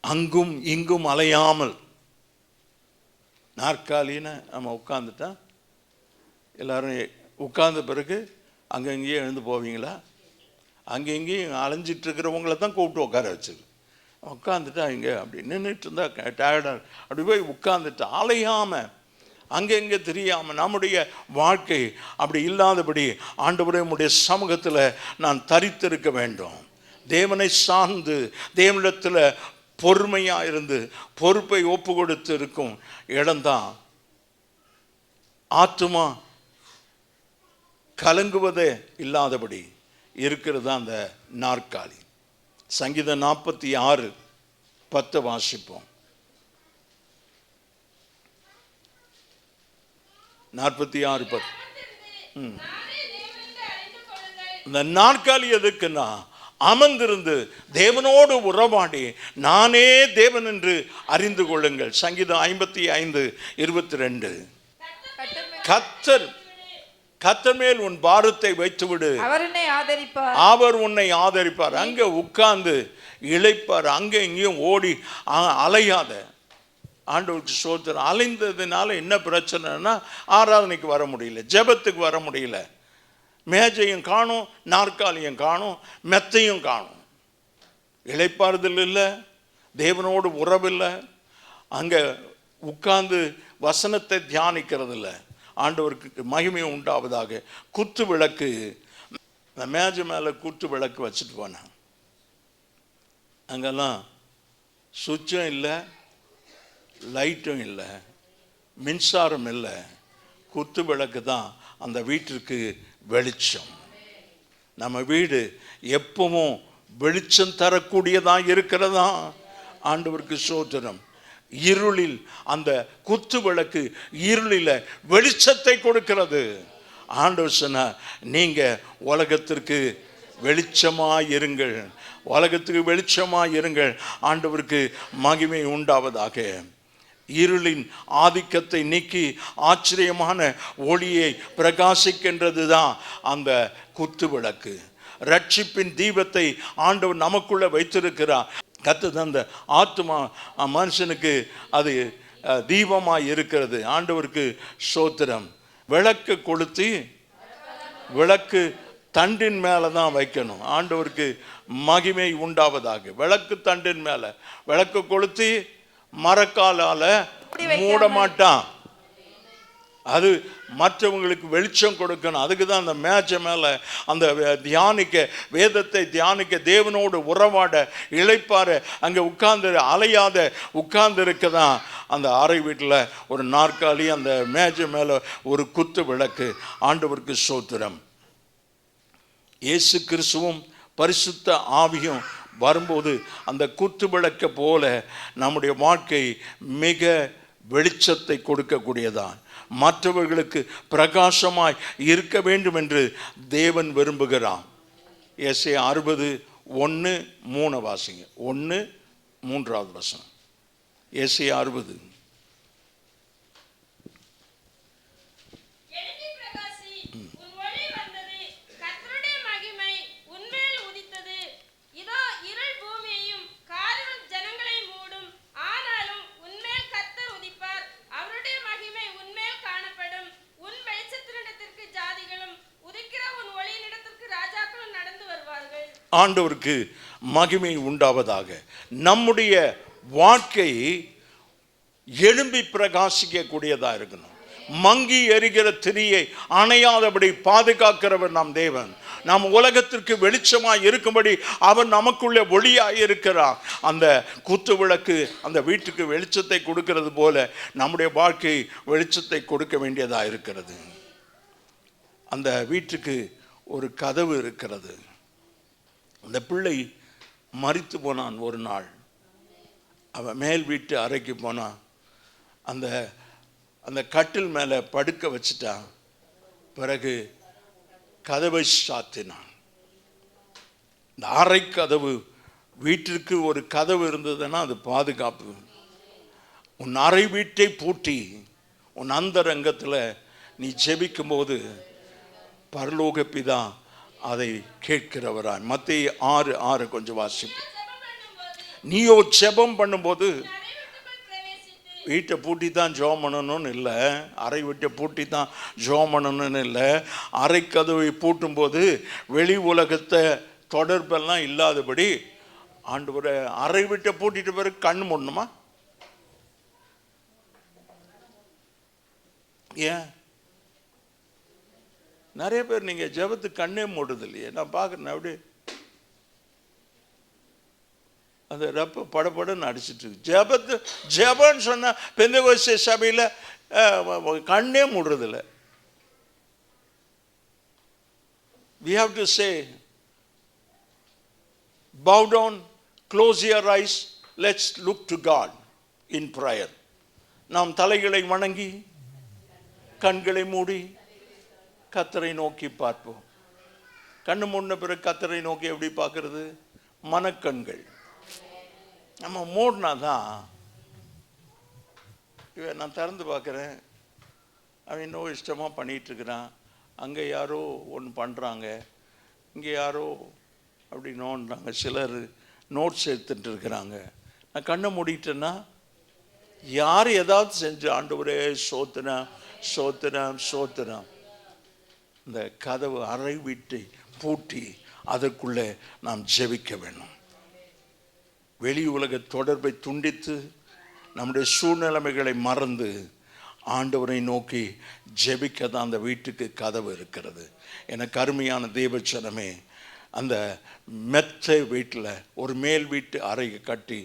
அங்கும் இங்கும் அலையாமல். நாற்காலின்னு நம்ம உட்கார்ந்துட்டா எல்லாரும் உட்கார்ந்த பிறகு அங்கே இங்கேயும் எழுந்து போவீங்களா? அங்கே இங்கேயும் அலைஞ்சிட்டு இருக்கிறவங்கள தான் கூப்பிட்டு உட்கார வச்சுது. உட்காந்துட்டா இங்கே அப்படி நின்றுட்டு இருந்தா டயர்டாக அப்படி போய் உட்காந்துட்டு அலையாமல் அங்கே இங்கே தெரியாமல் நம்முடைய வாழ்க்கை அப்படி இல்லாதபடி ஆண்டவரே உம்முடைய சமூகத்தில் நான் தரித்திருக்க வேண்டும். தேவனை சார்ந்து தேவனிடத்தில் பொறுமையாக இருந்து பொறுப்பை ஒப்பு கொடுத்து இருக்கும் இடம்தான் ஆத்துமா கலங்குவதே இல்லாதபடி இருக்கிறது அந்த நாற்காலி. சங்கீதம் 46:10 வாசிப்போம். 46:10. இந்த நாற்காலி எதுக்குன்னா, அமர்ந்திருந்து தேவனோடு உறவாடி நானே தேவன் என்று அறிந்து கொள்ளுங்கள். சங்கீதம் 55:22. கர்த்தர் மேல் உன் பாரத்தை வைத்துவிடு, அவர் உன்னை ஆதரிப்பார். அங்க உட்கார்ந்து இளைப்பார். அங்க இங்கேயும் ஓடி அலையாத. ஆண்டவருக்கு ஸ்தோத்திரம். அலைந்ததுனால என்ன பிரச்சனைனா, ஆராதனைக்கு வர முடியல, ஜெபத்துக்கு வர முடியல. மேஜையும் காணும், நாற்காலியும் காணும், மெத்தையும் காணும். இளைப்பாறுதல் இல்லை, தேவனோடு உறவில்லை, அங்கே உட்கார்ந்து வசனத்தை தியானிக்கிறது இல்லை. ஆண்டவருக்கு மகிமை உண்டாவதாக. குத்து விளக்கு, இந்த மேஜை மேலே குத்து விளக்கு வச்சுட்டு போனேன். அங்கெல்லாம் சுவிட்சும் இல்லை, லைட்டும் இல்லை, மின்சாரம் இல்லை. குத்து விளக்கு தான் அந்த வீட்டிற்கு வெளிச்சம். நம்ம வீடு எப்பவும் வெளிச்சம் தரக்கூடியதாக இருக்கிறதா? ஆண்டவருக்கு ஸ்தோத்திரம். இருளில் அந்த குத்து விளக்கு இருளில் வெளிச்சத்தை கொடுக்கிறது. ஆண்டவர் சொன்னார், நீங்க உலகத்திற்கு வெளிச்சமாய் இருங்கள், உலகத்துக்கு வெளிச்சமாய் இருங்கள். ஆண்டவருக்கு மகிமை உண்டாவதாக. இருளின் ஆதிக்கத்தை நீக்கி ஆச்சரியமான ஒளியை பிரகாசிக்கின்றது தான் அந்த குத்து விளக்கு. ரட்சிப்பின் தீபத்தை ஆண்டவர் நமக்குள்ள வைத்திருக்கிறார். கர்த்தர் அந்த ஆத்துமா மனுஷனுக்கு அது தீபமாய் இருக்கிறது. ஆண்டவருக்கு ஸ்தோத்திரம். விளக்கு கொளுத்தி விளக்கு தண்டின் மேலே தான் வைக்கணும். ஆண்டவருக்கு மகிமை உண்டாவதாக. விளக்கு தண்டின் மேலே விளக்கு கொளுத்தி மரக்காலால மூட மாட்டான். அது மற்றவங்களுக்கு வெளிச்சம் கொடுக்கணும். அதுக்கு தான் அந்த மேஜை மேலே அந்த தியானிக்க, வேதத்தை தியானிக்க, தேவனோடு உறவாட, இளைப்பாற, அங்கே உட்கார்ந்து அலையாத உட்கார்ந்து இருக்க தான் அந்த அறை வீட்டில் ஒரு நாற்காலி, அந்த மேஜை மேலே ஒரு குத்து விளக்கு. ஆண்டவருக்கு ஸ்தோத்திரம். இயேசு கிறிஸ்துவும் பரிசுத்த ஆவியும் வரும்போது அந்த குத்து விளக்க போல நம்முடைய வாழ்க்கை மிக வெளிச்சத்தை கொடுக்கக்கூடியதான். மற்றவர்களுக்கு பிரகாசமாய் இருக்க வேண்டும் என்று தேவன் விரும்புகிறான். எஸ்ஏ 60:1-3 வாசிங்க. 1-3 வசனம். எஸ்ஏ 60. ஆண்டவருக்கு மகிமை உண்டாவதாக. நம்முடைய வாழ்க்கை எழும்பி பிரகாசிக்க கூடியதா இருக்கணும். மங்கி எரிகிற திரியை அணையாதபடி பாதுகாக்கிறவர் நம் தேவன். நாம் உலகத்திற்கு வெளிச்சமாய் இருக்கும்படி அவர் நமக்குள்ள ஒளியாய் இருக்கிறார். அந்த குத்து விளக்கு அந்த வீட்டுக்கு வெளிச்சத்தை கொடுக்கிறது போல நம்முடைய வாழ்க்கை வெளிச்சத்தை கொடுக்க வேண்டியதா இருக்கிறது. அந்த வீட்டுக்கு ஒரு கதவு இருக்கிறது. அந்த பிள்ளை மரித்து போனான். ஒரு நாள் அவன் மேல் வீட்டு அறைக்கு போனான். அந்த அந்த கட்டில் மேலே படுக்க வச்சுட்டான். பிறகு கதவை சாத்தினான். இந்த அறை கதவு, வீட்டிற்கு ஒரு கதவு இருந்ததுன்னா அது பாதுகாப்பு. உன் அறை வீட்டை பூட்டி உன் அந்தரங்கத்தில் நீ ஜெபிக்கும் போது பரலோக பிதா அதை கேட்கிறவராய். மத்தேயு 6:6 கொஞ்சம் வாசிப்பு. நீயோ ஜெபம் பண்ணும்போது வீட்டை பூட்டி தான் ஜெபம் பண்ணணும்னு இல்லை, அறை வீட்டை பூட்டி தான் ஜெபம் பண்ணணும்னு இல்லை. அறை கதவை பூட்டும்போது வெளி உலகத்தை தொடர்பெல்லாம் இல்லாதபடி ஆண்டவரை அறை வீட்டை பூட்டிட்டு பிறகு கண்ணு மூடணுமா? ஏன் நிறைய பேர் நீங்கள் ஜெபத்துக்கு கண்ணே மூடுறது இல்லையே? நான் பார்க்குறேன். அப்படி அந்த ரப்ப படப்படன்னு அடிச்சிட்டு ஜெபன்னு சொன்ன பெந்தெகோஸ்தே சபையில் கண்ணே மூடுறதில்ல. We have to say, bow down, close your eyes, let's look to God in prayer. நாம் தலைகளை வணங்கி கண்களை மூடி கர்த்தரை நோக்கி பார்ப்போம். கண்ணு மூடின பிறகு கர்த்தரை நோக்கி எப்படி பார்க்கறது? மனக்கண்கள். நம்ம மூடினாதான். இவன் நான் திறந்து பார்க்குறேன், அவன் இன்னும் இஷ்டமாக பண்ணிகிட்ருக்கிறான். அங்கே யாரோ ஒன்று பண்ணுறாங்க, இங்கே யாரோ அப்படி நோண்டுறாங்க, சிலர் நோட்ஸ் எடுத்துகிட்டு இருக்கிறாங்க. நான் கண்ணை மூடிட்டேன்னா யார் ஏதாவது செஞ்சு ஆண்டவரே சோத்துனா சோத்துனா சோத்துனா. இந்த கதவு அறை வீட்டை பூட்டி அதற்குள்ளே நாம் ஜெபிக்க வேணும். வெளி உலக தொடர்பை துண்டித்து நம்முடைய சூழ்நிலைமைகளை மறந்து ஆண்டவரை நோக்கி ஜெபிக்க தான் அந்த வீட்டுக்கு கதவு இருக்கிறது. எனக்கு அருமையான தேவச்சனமே, அந்த மெத்தை வீட்டில் ஒரு மேல் வீட்டு அறையை கட்டி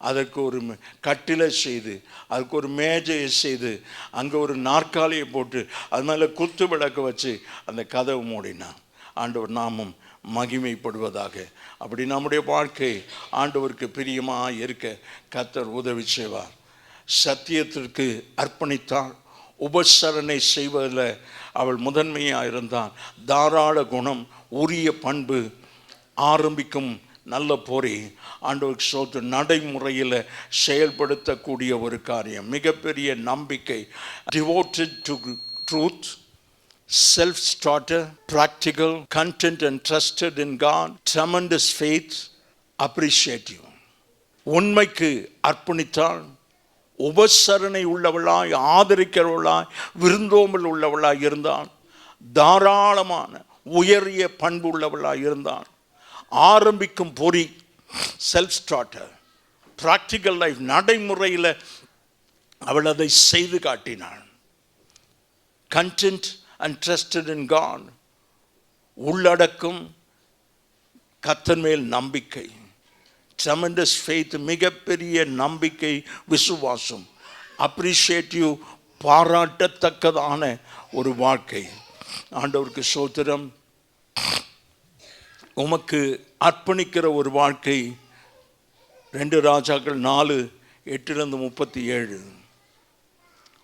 அதற்கு ஒரு கட்டிலை செய்து அதுக்கு ஒரு மேஜையை செய்து அங்கே ஒரு நாற்காலியை போட்டு அது மேலே குத்து விளக்கு வச்சு அந்த கதவு மூடினான். ஆண்டவர் நாமம் மகிமைப்படுவதாக. அப்படி நம்முடைய வாழ்க்கை ஆண்டவருக்கு பிரியமாக இருக்க கர்த்தர் உதவி செய்வார். சத்தியத்திற்கு அர்ப்பணித்தாள். உபசரணை செய்வதில் அவள் முதன்மையாக இருந்தாள். தாராள குணம், உரிய பண்பு, ஆரம்பிக்கும் நல்ல போரை ஆண்டவருக்கு சோத்து நடைமுறையில் செயல்படுத்தக்கூடிய ஒரு காரியம். மிகப்பெரிய நம்பிக்கை. Devoted to truth, self-starter, practical, content and trusted in God, tremendous faith, appreciative. உண்மைக்கு அர்ப்பணித்தால், உபசரணை உள்ளவளாய், ஆதரிக்கிறவளாய், விருந்தோம்பல் உள்ளவளாய் இருந்தால், தாராளமான உயரிய பண்பு உள்ளவளாய் இருந்தால், ஆரம்பிக்கும் பொறி, செல்ஃப்-ஸ்டார்டர், ப்ராக்டிக்கல் லைஃப், நடைமுறையில் அவள் அதை செய்து காட்டினாள். Content and trusted in God, உள்ளடக்கும், கர்த்தர் மேல் நம்பிக்கை, tremendous faith, மிகப்பெரிய நம்பிக்கை, விசுவாசம், அப்ரிஷியேட்டிவ், பாராட்டத்தக்கதான ஒரு வாழ்க்கை. ஆண்டவருக்கு ஸ்தோத்திரம். உமக்கு அர்ப்பணிக்கிற ஒரு வாழ்க்கை. 2 ராஜாக்கள் 4:8-37.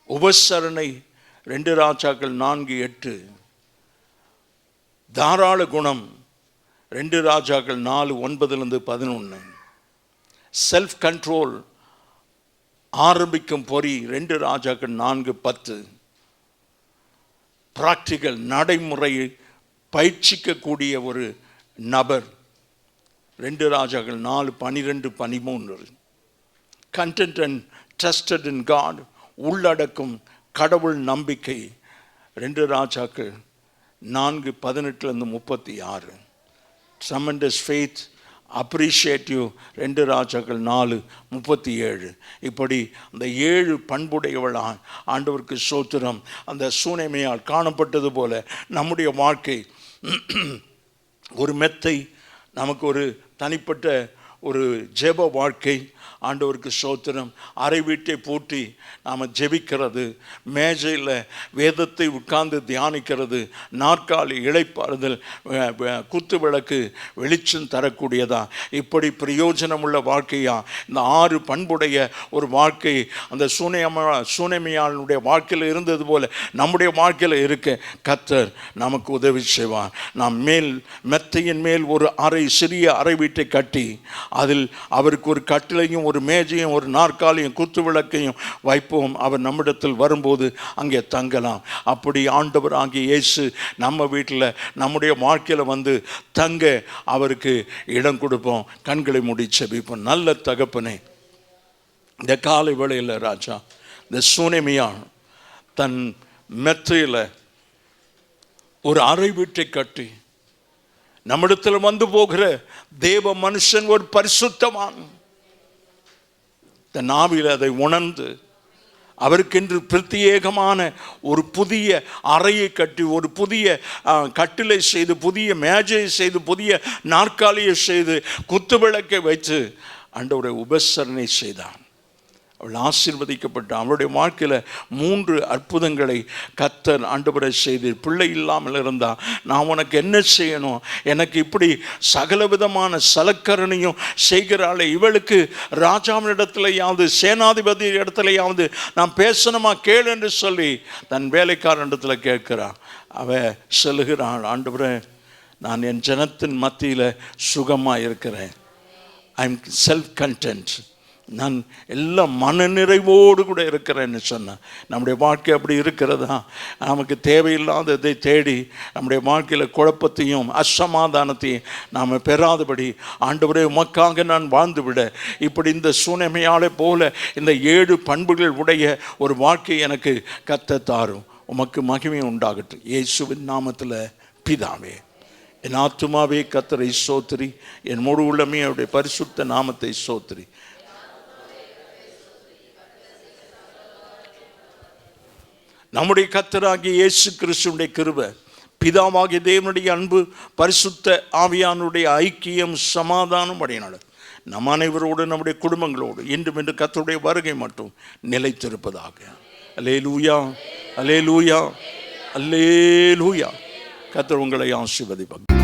உபசரணை 2 ராஜாக்கள் 4:8. தாராள குணம் 2 ராஜாக்கள் 4:9-11. செல்ஃப் கண்ட்ரோல், ஆரம்பிக்கும் பொறி 2 ராஜாக்கள் 4:10. பிராக்டிக்கல், நடைமுறையை பயிற்சிக்கக்கூடிய ஒரு நபர் 2 ராஜாக்கள் 4:12-13. Content and trusted in God, உள்ளடக்கும், கடவுள் நம்பிக்கை 2 ராஜாக்கள் 4:18-36. tremendous faith, appreciate you. 2 ராஜாக்கள் 4:37. இப்படி அந்த 7 பண்புடையவளா ஆண்டவருக்கு ஸ்தோத்திரம். அந்த சூனேமியால் காணப்பட்டது போல நம்முடைய வாழ்க்கை ஒரு மெத்தை, நமக்கு ஒரு தனிப்பட்ட ஒரு ஜெப வாழ்க்கை. ஆண்டவருக்கு ஸ்தோத்திரம். அறை வீட்டை பூட்டி நாம் ஜெபிக்கிறது, மேஜையில் வேதத்தை உட்கார்ந்து தியானிக்கிறது, நாற்காலி இளைப்பாறுதல், குத்து விளக்கு வெளிச்சம் தரக்கூடியதா, இப்படி பிரயோஜனமுள்ள வாழ்க்கையா இந்த 6 பண்புடைய ஒரு வாழ்க்கை அந்த சூனேமியாளுடைய வாழ்க்கையில் இருந்தது போல நம்முடைய வாழ்க்கையில் இருக்க கர்த்தர் நமக்கு உதவி செய்வார். நாம் மெத்தையின் மேல் ஒரு சிறிய அறை வீட்டை கட்டி அதில் அவருக்கு ஒரு கட்டிலையும் ஒரு மேஜையும் ஒரு நாற்காலியும் குத்து விளக்கையும் வைப்போம். அவர் நம்மிடத்தில் வரும்போது அங்கே தங்கலாம். அப்படி ஆண்டவர் ஆகிய இயேசு நம்ம வீட்டில் நம்முடைய வாழ்க்கையில் வந்து தங்க அவருக்கு இடம் கொடுப்போம். கண்களை மூடி செபிப்போம். நல்ல தகப்பனே, இந்த காலை வேளையில் ராஜா, இந்த சூனேமியாள் தன் மெத்தையில் ஒரு அறை வீட்டை கட்டி நம்மிடத்தில் வந்து போகிற தேவ மனுஷன் ஒரு பரிசுத்தவான், இந்த நாவில் அதை உணர்ந்து அவருக்கென்று பிரத்யேகமான ஒரு புதிய அறையை கட்டி, ஒரு புதிய கட்டிலை செய்து, புதிய மேஜையை செய்து, புதிய நாற்காலியை செய்து, குத்துவிளக்கை வைத்து ஆண்டவரை உபசரணை செய்தான். அவள் ஆசீர்வதிக்கப்பட்டான். அவளுடைய வாழ்க்கையில் 3 அற்புதங்களை கர்த்தர் ஆண்டவரை செய்து, பிள்ளை இல்லாமல் இருந்தால் நான் உனக்கு என்ன செய்யணும், எனக்கு இப்படி சகலவிதமான சலக்கரணையும் செய்கிறாளே, இவளுக்கு ராஜாவினிடத்துலையாவது சேனாதிபதி இடத்துலையாவது நான் பேசணுமா கேளு என்று சொல்லி தன் வேலைக்காரனிடத்தில் கேட்கிறான். அவள் சொல்லுகிறாள், ஆண்டவரே நான் என் ஜனத்தின் மத்தியில் சுகமாக இருக்கிறேன், ஐ எம் செல்ஃப் கண்டென்ட், நான் எல்லாம் மனநிறைவோடு கூட இருக்கிறேன்னு சொன்னேன். நம்முடைய வாழ்க்கை அப்படி இருக்கிறதா? நமக்கு தேவையில்லாததை தேடி நம்முடைய வாழ்க்கையில் குழப்பத்தையும் அசமாதானத்தையும் நாம் பெறாதபடி ஆண்டவரே உமக்காக நான் வாழ்ந்துவிட, இப்படி இந்த சூனேமியாளை போல இந்த 7 பண்புகள் உடைய ஒரு வாழ்க்கை எனக்கு கர்த்தர் தாரும். உமக்கு மகிமை உண்டாகட்டும். இயேசுவின் நாமத்தில் பிதாவே. என் ஆத்துமாவே கர்த்தரை ஸ்தோத்திரி, என் முழு உள்ளமே அவருடைய பரிசுத்த நாமத்தை ஸ்தோத்திரி. நம்முடைய கர்த்தராகிய இயேசு கிறிஸ்துவினுடைய கிருபை, பிதாவாகிய தேவனுடைய அன்பு, பரிசுத்த ஆவியானுடைய ஐக்கியம், சமாதானம் அடையினால நம் அனைவரோடு நம்முடைய குடும்பங்களோடு இன்றும் இன்று கர்த்தருடைய வருகை மட்டும் நிலைத்திருப்பதாக. அல்லேலூயா, அல்லேலூயா, அல்லேலூயா. கர்த்தர் உங்களை ஆசீர்வதிப்பார்.